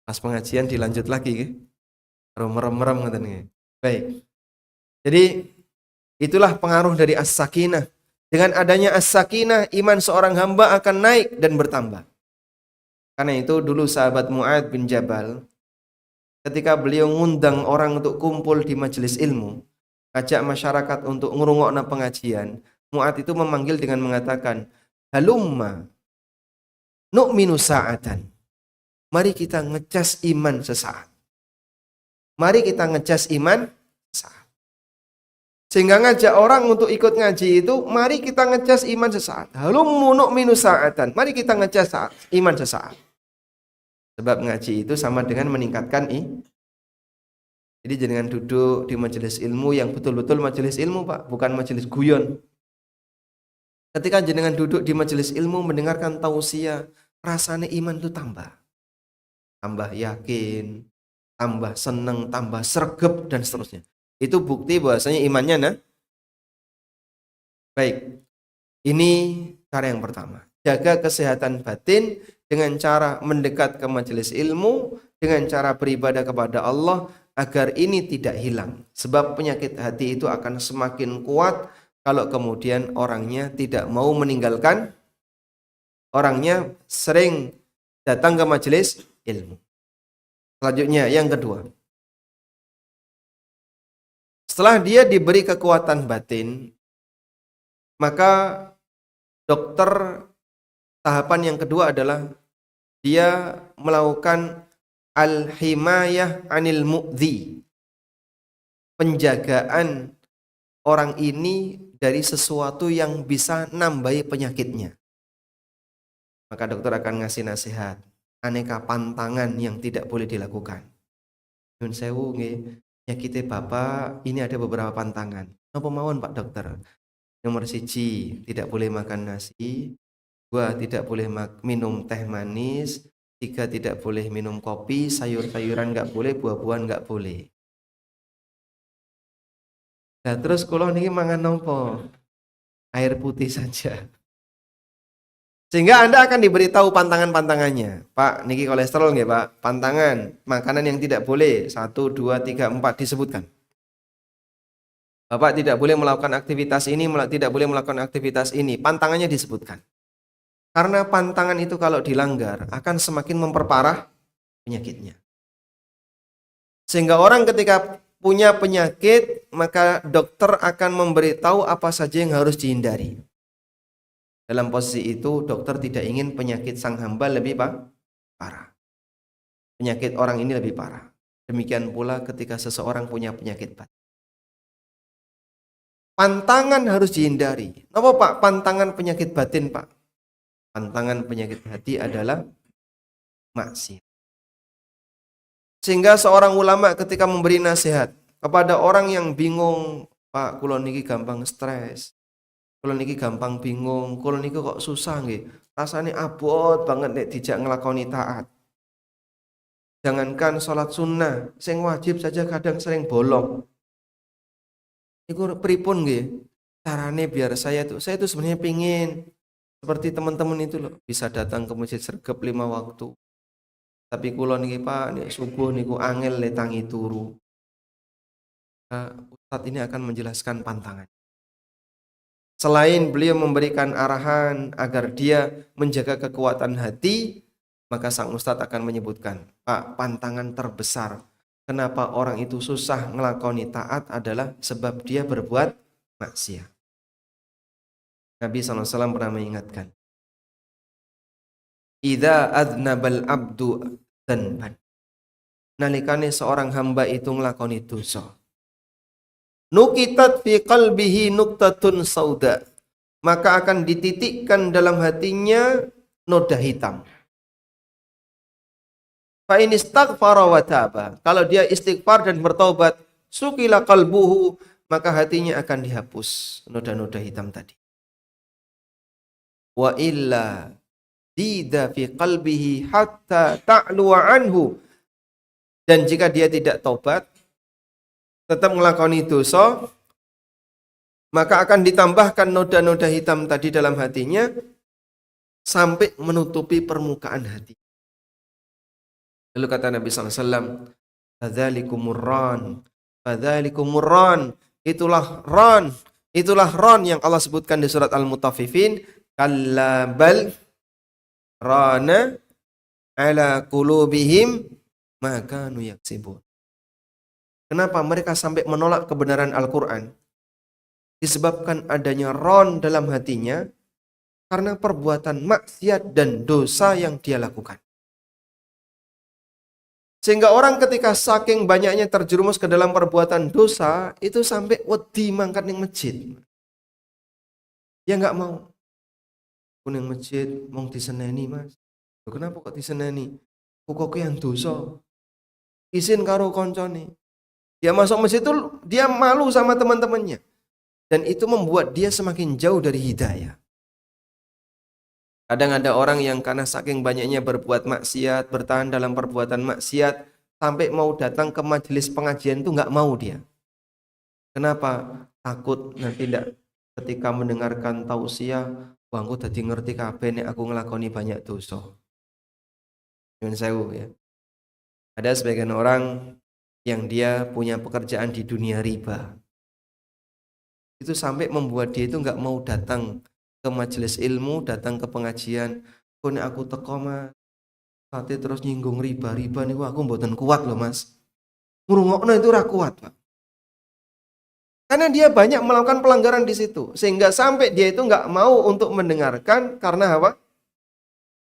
Pas pengajian dilanjut lagi, merem-merem katanya. Baik. Jadi itulah pengaruh dari as-sakinah. Dengan adanya as-sakinah, iman seorang hamba akan naik dan bertambah. Karena itu dulu sahabat Mu'ad bin Jabal, ketika beliau ngundang orang untuk kumpul di majelis ilmu, ajak masyarakat untuk ngrungokna pengajian, Mu'ad itu memanggil dengan mengatakan, "Halumma nu'minu sa'atan." Mari kita ngecas iman sesaat. Mari kita ngecas iman sesaat. Sehingga ngajak orang untuk ikut ngaji itu, mari kita ngecas iman sesaat. Halumma nu'minu sa'atan. Mari kita ngecas iman sesaat. Sebab ngaji itu sama dengan meningkatkan Jadi jangan duduk di majelis ilmu yang betul-betul majelis ilmu, Pak, bukan majelis guyon. Ketika jenengan duduk di majelis ilmu mendengarkan tausiah, rasanya iman itu tambah yakin, tambah seneng, tambah sregep dan seterusnya. Itu bukti bahwasanya imannya baik. Ini cara yang pertama. Jaga kesehatan batin dengan cara mendekat ke majelis ilmu, dengan cara beribadah kepada Allah agar ini tidak hilang. Sebab penyakit hati itu akan semakin kuat kalau kemudian orangnya tidak mau meninggalkan, orangnya sering datang ke majelis ilmu. Selanjutnya yang kedua. Setelah dia diberi kekuatan batin, maka dokter tahapan yang kedua adalah dia melakukan al-himayah anil mu'dhi. Penjagaan orang ini dari sesuatu yang bisa nambahi penyakitnya. Maka dokter akan ngasih nasihat, aneka pantangan yang tidak boleh dilakukan. Nyun sewu nggih, nyakite Bapak, ini ada beberapa pantangan. Napa mawon Pak Dokter? Nomor 1, tidak boleh makan nasi. 2, tidak boleh minum teh manis. 3, tidak boleh minum kopi, sayur-sayuran nggak boleh, buah-buahan nggak boleh. Nah terus kula niki mangan nopo? Air putih saja. Sehingga Anda akan diberitahu pantangan-pantangannya. Pak, niki kolesterol nggih, Pak. Pantangan, makanan yang tidak boleh 1, 2, 3, 4 disebutkan. Bapak tidak boleh melakukan aktivitas ini, tidak boleh melakukan aktivitas ini. Pantangannya disebutkan. Karena pantangan itu kalau dilanggar akan semakin memperparah penyakitnya. Sehingga orang ketika punya penyakit, maka dokter akan memberitahu apa saja yang harus dihindari. Dalam posisi itu, dokter tidak ingin penyakit sang hamba lebih parah. Penyakit orang ini lebih parah. Demikian pula ketika seseorang punya penyakit batin. Pantangan harus dihindari. Apa Pak? Pantangan penyakit batin, Pak. Pantangan penyakit hati adalah maksiat. Sehingga seorang ulama ketika memberi nasihat kepada orang yang bingung, Pak, kula niki gampang stres. Kula niki gampang bingung, kula niki kok susah nggih. Rasane abot banget nek dijak nglakoni taat. Jangankan sholat sunnah, sing wajib saja kadang sering bolong. Iku pripun nggih? Carane biar saya tuh sebenarnya pingin seperti teman-teman itu loh, bisa datang ke masjid sregep 5 waktu. Tapi kula niki Pak, nek subuh niku angel le tangi turu. Ustadz ini akan menjelaskan pantangan. Selain beliau memberikan arahan agar dia menjaga kekuatan hati, maka sang ustadz akan menyebutkan, Pak, pantangan terbesar kenapa orang itu susah ngelakoni taat adalah sebab dia berbuat maksiat. Nabi SAW pernah mengingatkan, Idza adnabal abdu dzanban. Nalikane seorang hamba itu nglakoni dosa, nukitat fi qalbihi nuktatun sauda, maka akan dititikkan dalam hatinya noda hitam. Fa in istaghfara wa taba, kalau dia istighfar dan bertaubat, sukila qalbuhu, maka hatinya akan dihapus noda-noda hitam tadi. Wa illa dida fi qalbihi hatta ta'lu anhu, dan jika dia tidak taubat, tetap melakoni dosa, maka akan ditambahkan noda-noda hitam tadi dalam hatinya sampai menutupi permukaan hati. Lalu kata Nabi SAW, fadzalikumur ran, itulah ran yang Allah sebutkan di surat Al-Mutaffifin, kalla bal rana ala qulubihim ma kanu yaksibun. Kenapa mereka sampai menolak kebenaran Al-Quran? Disebabkan adanya ron dalam hatinya karena perbuatan maksiat dan dosa yang dia lakukan. Sehingga orang ketika saking banyaknya terjerumus ke dalam perbuatan dosa, itu sampai wedi mangkat ning masjid. Dia nggak mau. Kuning masjid mau diseneni, Mas. Kenapa kok diseneni? Kok yang dosa? Izin karo koncone. Dia masuk masjid itu dia malu sama teman-temannya. Dan itu membuat dia semakin jauh dari hidayah. Kadang ada orang yang karena saking banyaknya berbuat maksiat, bertahan dalam perbuatan maksiat, sampai mau datang ke majelis pengajian itu nggak mau dia. Kenapa? Takut nanti tidak ketika mendengarkan tausiah, wah aku tadi ngerti kabeh nek aku ngelakoni banyak dosa. Nyuwun sewu ya. Ada sebagian orang yang dia punya pekerjaan di dunia riba. Itu sampai membuat dia itu nggak mau datang ke majelis ilmu, datang ke pengajian. Kok nek aku teko Mas, sate terus nyinggung riba niku aku mboten kuat loh Mas. Ngrungokno itu ora kuat, Pak. Karena dia banyak melakukan pelanggaran di situ, sehingga sampai dia itu nggak mau untuk mendengarkan karena apa?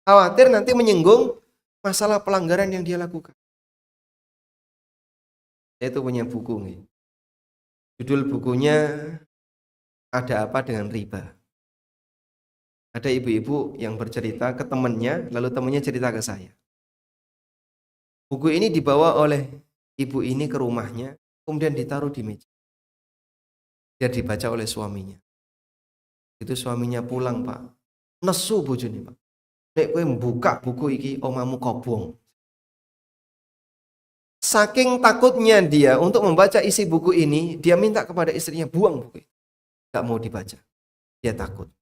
Khawatir nanti menyinggung masalah pelanggaran yang dia lakukan. Saya itu punya buku nih. Judul bukunya Ada Apa Dengan Riba. Ada ibu-ibu yang bercerita ke temannya, lalu temannya cerita ke saya. Buku ini dibawa oleh ibu ini ke rumahnya, kemudian ditaruh di meja. Dia dibaca oleh suaminya. Itu suaminya pulang, Pak. Nesu bojone, Pak. Nek kowe buka buku iki omamu kobong. Saking takutnya dia untuk membaca isi buku ini, dia minta kepada istrinya buang buku itu. Gak mau dibaca. Dia takut.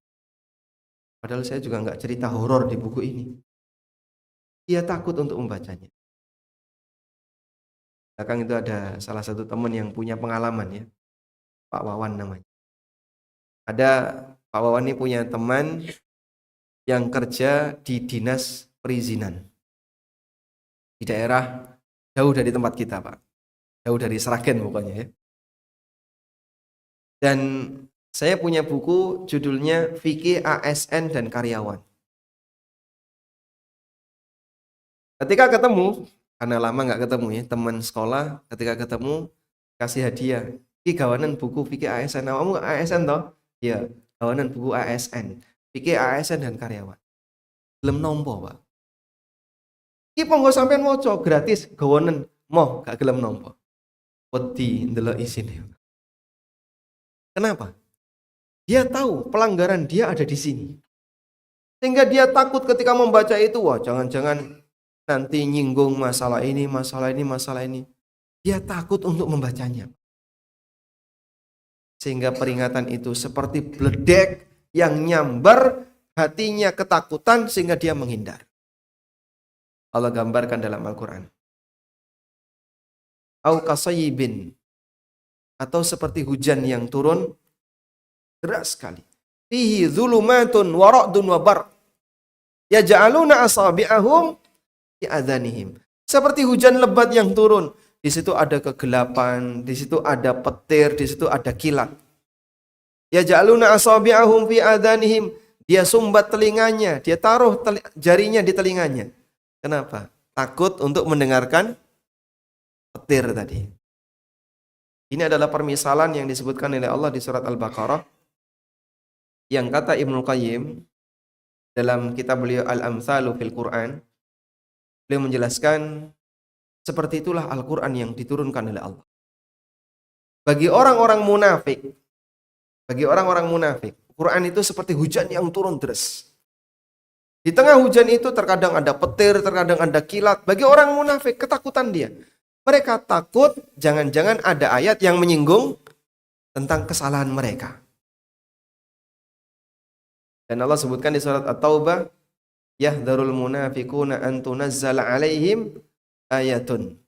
Padahal saya juga nggak cerita horor di buku ini. Dia takut untuk membacanya. Belakang itu ada salah satu teman yang punya pengalaman ya, Pak Wawan namanya. Ada Pak Wawan ini punya teman yang kerja di dinas perizinan di daerah jauh dari tempat kita, Pak. Jauh dari Sragen pokoknya ya. Dan saya punya buku judulnya Fikih ASN dan Karyawan. Ketika ketemu, karena lama nggak ketemu ya, teman sekolah ketika ketemu kasih hadiah. Iki gawanan buku Fikih ASN. Kamu ASN toh? Iya, gawanan buku ASN. Fikih ASN dan Karyawan. Belum nompo, Pak. Iki monggo sampean maca gratis gawanan, moh gak gelem nompo. Wedi ndelok isine. Kenapa? Dia tahu pelanggaran dia ada di sini. Sehingga dia takut ketika membaca itu, wah jangan-jangan nanti nyinggung masalah ini, masalah ini, masalah ini. Dia takut untuk membacanya. Sehingga peringatan itu seperti bledek yang nyambar hatinya ketakutan sehingga dia menghindar. Allah gambarkan dalam Al-Quran. Au kasayibin, atau seperti hujan yang turun deras sekali. Fihi dhulumatun wa ra'dun wa bar. Yaj'aluna asabi'ahum fi adhanihim. Seperti hujan lebat yang turun. Di situ ada kegelapan, di situ ada petir, di situ ada kilat. Yaj'aluna asabi'ahum fi adhanihim. Dia sumbat telinganya, dia taruh jarinya di telinganya. Kenapa? Takut untuk mendengarkan petir tadi. Ini adalah permisalan yang disebutkan oleh Allah di surat Al-Baqarah. Yang kata Ibnu Qayyim dalam kitab beliau Al-Amthalu fil Quran, beliau menjelaskan seperti itulah Al-Quran yang diturunkan oleh Allah. Bagi orang-orang munafik, Quran itu seperti hujan yang turun deras. Di tengah hujan itu terkadang ada petir, terkadang ada kilat. Bagi orang munafik, ketakutan dia. Mereka takut jangan-jangan ada ayat yang menyinggung tentang kesalahan mereka. Dan Allah sebutkan di surat At-Taubah, yahdharul munafiquna an tunazzala alaihim ayatun.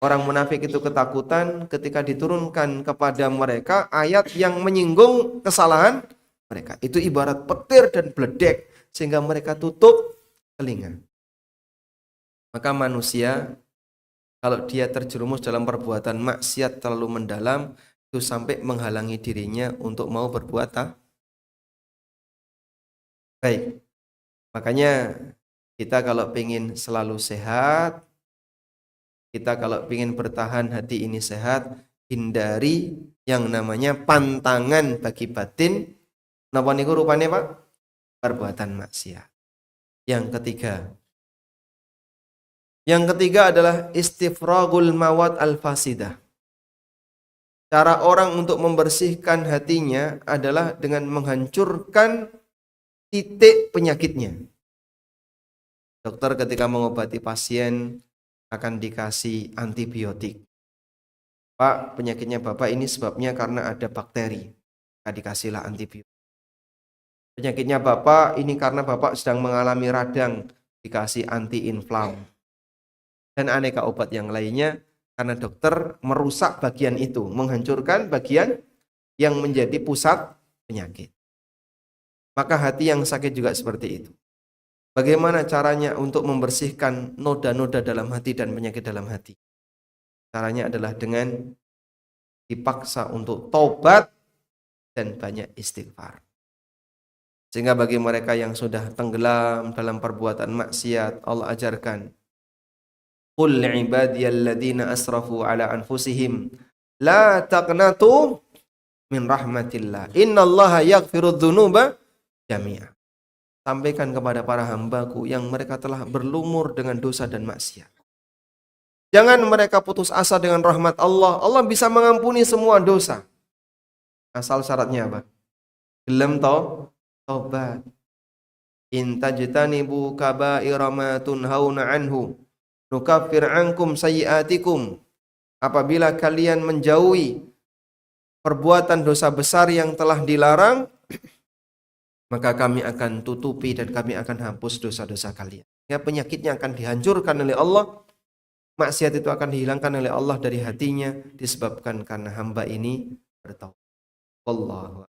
Orang munafik itu ketakutan ketika diturunkan kepada mereka ayat yang menyinggung kesalahan mereka. Itu ibarat petir dan bledek sehingga mereka tutup telinga. Maka manusia kalau dia terjerumus dalam perbuatan maksiat terlalu mendalam, itu sampai menghalangi dirinya untuk mau berbuat baik. Makanya kita kalau ingin selalu sehat, kita kalau ingin bertahan hati ini sehat, hindari yang namanya pantangan bagi batin. Napa niku rupane, Pak? Perbuatan maksiat. Yang ketiga adalah istifragul mawad al-fasidah. Cara orang untuk membersihkan hatinya adalah dengan menghancurkan titik penyakitnya. Dokter ketika mengobati pasien akan dikasih antibiotik. Pak, penyakitnya Bapak ini sebabnya karena ada bakteri. Maka dikasihlah antibiotik. Penyakitnya Bapak ini karena Bapak sedang mengalami radang. Dikasih anti-inflam. Dan aneka obat yang lainnya, karena dokter merusak bagian itu, menghancurkan bagian yang menjadi pusat penyakit. Maka hati yang sakit juga seperti itu. Bagaimana caranya untuk membersihkan noda-noda dalam hati dan penyakit dalam hati? Caranya adalah dengan dipaksa untuk taubat dan banyak istighfar. Sehingga bagi mereka yang sudah tenggelam dalam perbuatan maksiat, Allah ajarkan, qul ibadiyalladzina asrafu ala anfusihim la taqnatu min rahmatillah innallaha yaghfirudz dzunuba jami'a. Sampaikan kepada para hambaku yang mereka telah berlumur dengan dosa dan maksiat. Jangan mereka putus asa dengan rahmat Allah. Allah bisa mengampuni semua dosa. Asal syaratnya apa? Gelem taubat. In tajtanibu kaba'ira ma tunhauna anhu nukaffir ankum sayyi'atikum. Apabila kalian menjauhi perbuatan dosa besar yang telah dilarang, maka kami akan tutupi dan kami akan hapus dosa-dosa kalian. Ya, penyakitnya akan dihancurkan oleh Allah, maksiat itu akan dihilangkan oleh Allah dari hatinya disebabkan karena hamba ini bertaubat. Allah.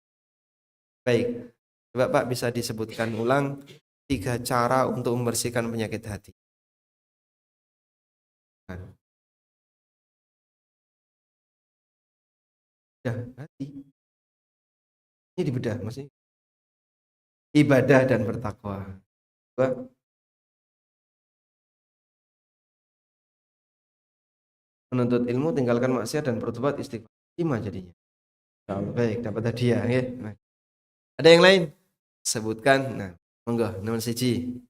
Baik, coba Pak bisa disebutkan ulang 3 cara untuk membersihkan penyakit hati. Ya, hati. Ini dibedah, maksudnya ibadah dan bertakwa. Dua, menuntut ilmu, tinggalkan maksiat dan bertobat istighfar. 5 jadinya. Baik, dapat hadiah ya. Nah, ada yang lain? Sebutkan. Nah, monggo nomor 1.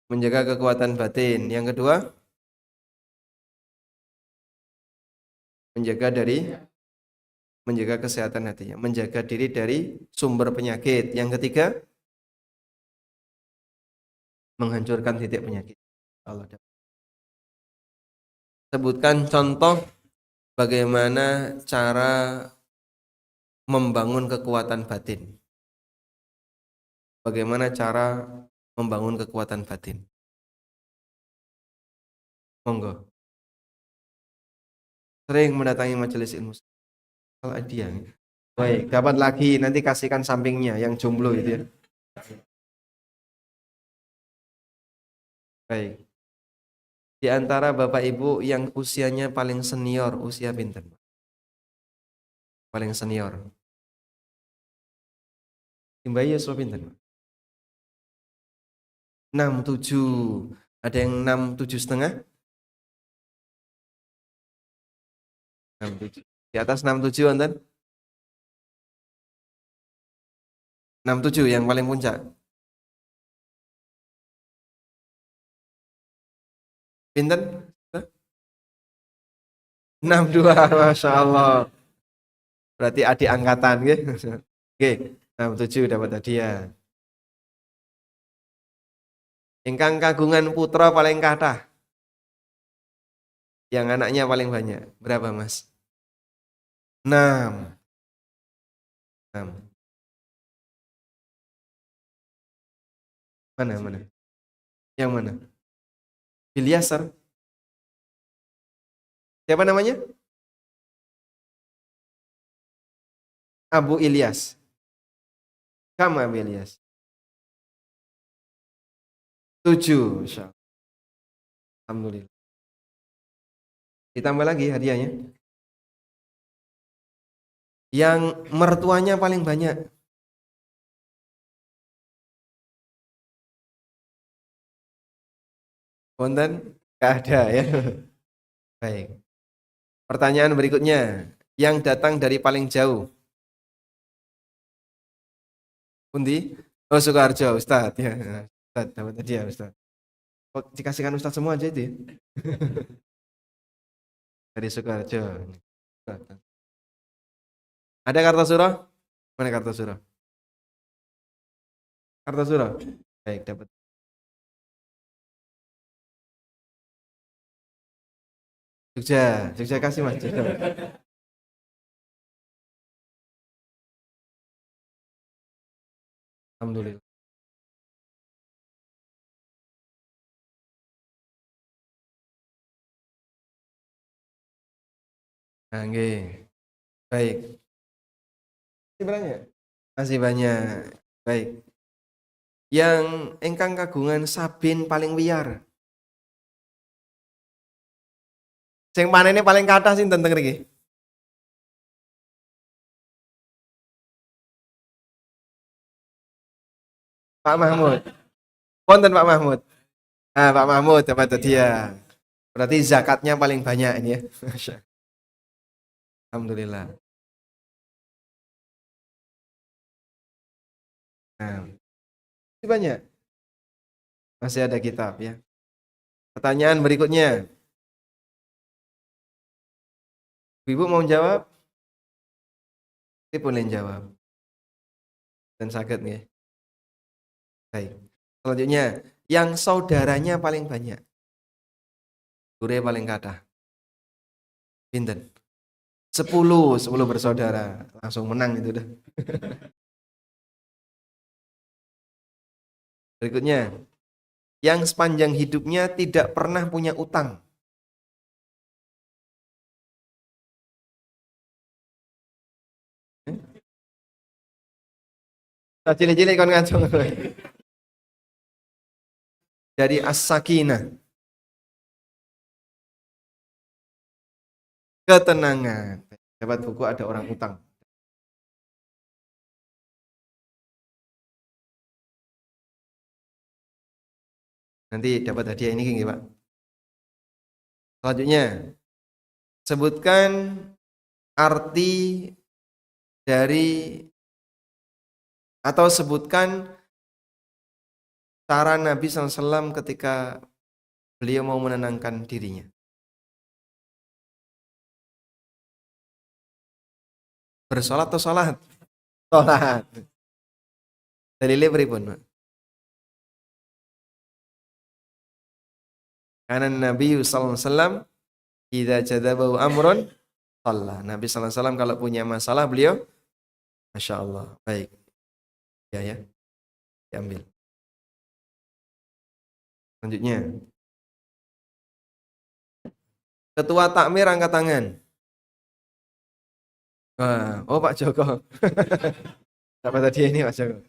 Menjaga kekuatan batin. Yang kedua, menjaga kesehatan hatinya, menjaga diri dari sumber penyakit. Yang ketiga, menghancurkan titik penyakit. Allah. Sebutkan contoh bagaimana cara membangun kekuatan batin. Bagaimana cara membangun kekuatan batin? Monggo. Sering mendatangi majelis ilmu. Kalau dia. Baik, dapat lagi nanti kasihkan sampingnya yang jomblo itu ya. Baik. Di antara Bapak Ibu yang usianya paling senior, usia pinten? Paling senior. Timbai ya pinten? 67. Ada yang 67,5? 67. Di atas 67 wonten? 67 yang paling puncak. Pinten? 62, Masya Allah. Berarti adik angkatan, gitu. Oke, 67 dapat hadiah. Ingkang kagungan putra paling kathah. Yang anaknya paling banyak. Berapa, Mas? 6. 6. Mana? Yang mana? Ilyasar. Siapa namanya? Abu Ilyas. Kamu Abu Ilyas. 7. Insya Allah. Alhamdulillah. Ditambah lagi hadiahnya. Yang mertuanya paling banyak. Wonten? Gak ada ya. Baik. Pertanyaan berikutnya. Yang datang dari paling jauh. Pundi? Oh, Sukoharjo, Ustadz ya. Ustadz dapat hadiah Ustadz. Oh, dikasihkan Ustadz semua aja itu ya. Dari Sukoharjo. Ada Kartosuro? Mana Kartosuro? Kartosuro. Baik, dapat. Jogja kasih Mas. Jogja. Alhamdulillah. Nah, nggih. Baik. Masih banyak. Masih banyak. Baik. Yang engkang kagungan sabin paling wiyar. Sing panene paling kathah sinten teng mriki? Pak Mahmud. Wonten Pak Mahmud. Ah, Pak Mahmud dapat hadiah. Berarti zakatnya paling banyak ini ya. Alhamdulillah. Nah, masih banyak. Masih ada kitab ya. Pertanyaan berikutnya. Ibu mau jawab? Ibu boleh jawab. Dan sakit nih. Baik. Selanjutnya, yang saudaranya paling banyak. Dure paling kathah. Pinten? 10 bersaudara. Langsung menang itu dah. Berikutnya, yang sepanjang hidupnya tidak pernah punya utang. Cilik-cilik kon ngacung. Dari as-sakinah, ketenangan. Dapat buku ada orang utang. Nanti dapat hadiah ini gini, Pak. Selanjutnya, sebutkan arti dari atau sebutkan cara Nabi SAW ketika beliau mau menenangkan dirinya. Bersolat atau sholat? Sholat. Dalilnya beripun, Pak? Karena Nabi SAW idza jadabahu amrun shalla. Nabi SAW kalau punya masalah beliau Masya Allah. Baik. Ya. Diambil. Selanjutnya. Ketua takmir angkat tangan. Oh Pak Joko. Dapat tadi ini Pak Joko.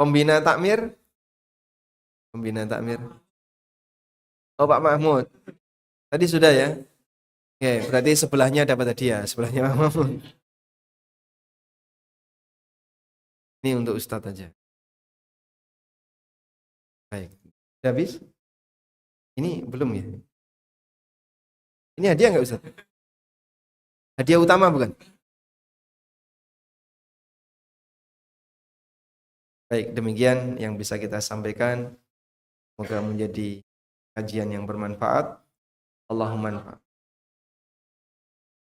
Pembina takmir. Oh Pak Mahmud. Tadi sudah ya. Oke, berarti sebelahnya dapat hadiah. Sebelahnya Pak Mahmud. Ini untuk Ustadz aja. Baik. Sudah habis? Ini belum ya? Ini hadiah nggak Ustadz? Hadiah utama bukan? Baik, demikian yang bisa kita sampaikan. Semoga menjadi kajian yang bermanfaat. Allahumma manfaat.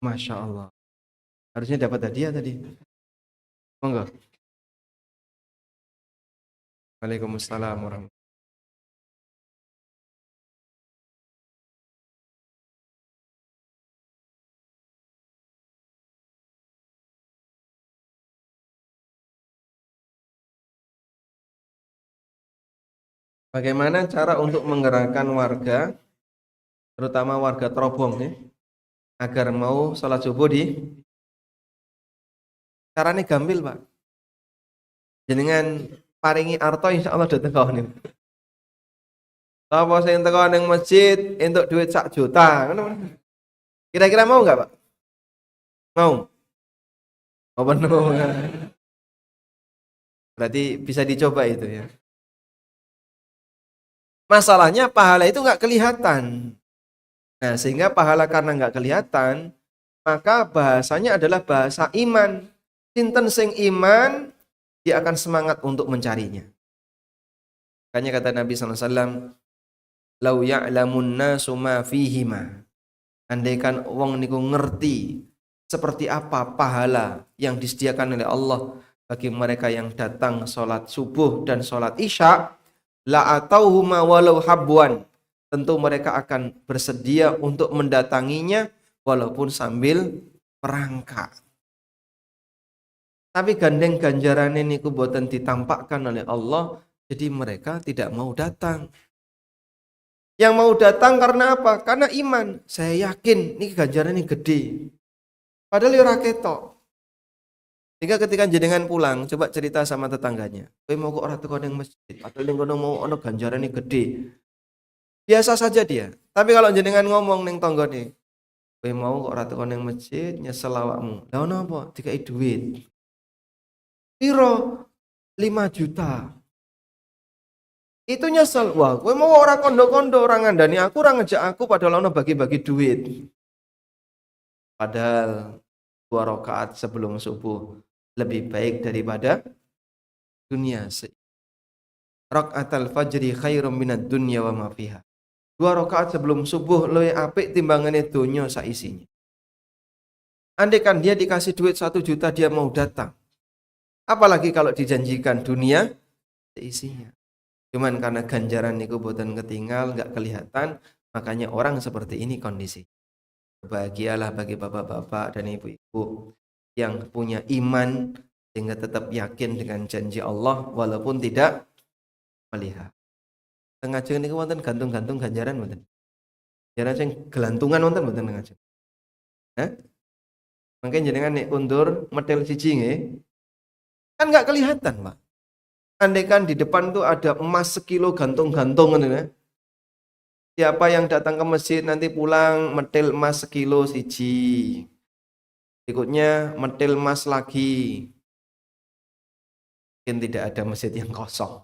Masya Allah. Harusnya dapat hadiah tadi. Monggo. Waalaikumsalam warahmatullahi. Bagaimana cara untuk menggerakkan warga, terutama warga Trobong ya, agar mau sholat subuh di caranya gampil Pak. Jenengan paringi arto insya Allah udah teko nih. Apa sing teko ning masjid untuk duit 1 juta, kira-kira mau nggak Pak? Mau? Mau penuh. Berarti bisa dicoba itu ya. Masalahnya pahala itu nggak kelihatan. Nah, sehingga pahala karena nggak kelihatan, maka bahasanya adalah bahasa iman. Sinten sing iman, dia akan semangat untuk mencarinya. Makanya kata Nabi SAW, "Lau ya'lamun nasu ma fihima." Andaikan wong niku ngerti seperti apa pahala yang disediakan oleh Allah bagi mereka yang datang sholat subuh dan sholat isya, la atauhuma walau habwan. Tentu mereka akan bersedia untuk mendatanginya walaupun sambil merangkak. Tapi gandeng ganjaran ini boten ditampakkan oleh Allah, jadi mereka tidak mau datang. Yang mau datang karena apa? Karena iman. Saya yakin ini ganjaran ini gede. Padahal ya ora ketok. Sehingga ketika jenengan pulang, coba cerita sama tetangganya. Kowe mau kok ora teko ning masjid, padahal ning kono mau ono ganjaran ini gede. Biasa saja dia. Tapi kalau jenengan ngomong ning tanggane, kowe mau kok ora teko ning masjid, nyesel awakmu. Lah ono apa? Dikai duit. Piro? 5 juta. Itu nyesel. Wah, kowe mau ora kondo-kondo, ora ngandani aku, ora ngejak aku padahal ono bagi-bagi duit. Padahal 2 rakaat sebelum subuh lebih baik daripada dunia. Rakaatul fajri khairum minad dunya wa ma fiha. 2 rakaat sebelum subuh luwih apik timbangane donya sak isinya. Andai kan dia dikasih duit 1 juta dia mau datang. Apalagi kalau dijanjikan dunia seisinya. Cuman karena ganjaran niku boten ketinggal, enggak kelihatan, Makanya orang seperti ini kondisi. Berbahagialah bagi bapak-bapak dan ibu-ibu yang punya iman sehingga tetap yakin dengan janji Allah walaupun tidak melihat. Ngajeng niku wonten gantung-gantung ganjaran mboten? Ganjaran sing gelantungan wonten mboten ngajeng? Hah? Mungkin jenengan nek undur medal siji nggih. Kan nggak kelihatan, Pak. Andaikan di depan tuh ada emas sekilo gantung-gantung gitu ya. Siapa yang datang ke masjid nanti pulang medal emas sekilo siji. Berikutnya medal emas lagi. Mungkin tidak ada masjid yang kosong.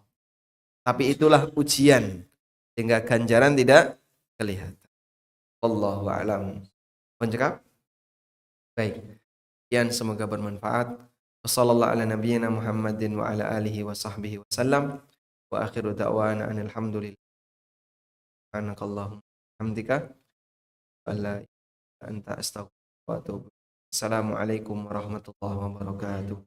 Tapi itulah ujian sehingga ganjaran tidak kelihatan. Wallahu a'lam. Mencekap? Baik. Sekian semoga bermanfaat. Wassallallahu ala nabiyyina Muhammadin wa ala alihi wa sahbihi wasallam. Wa akhiru da'wana anil hamdulillah. Subhanakallahumma hamdika alla anta astaghfiruka wa atubu. Assalamualaikum warahmatullahi wabarakatuh.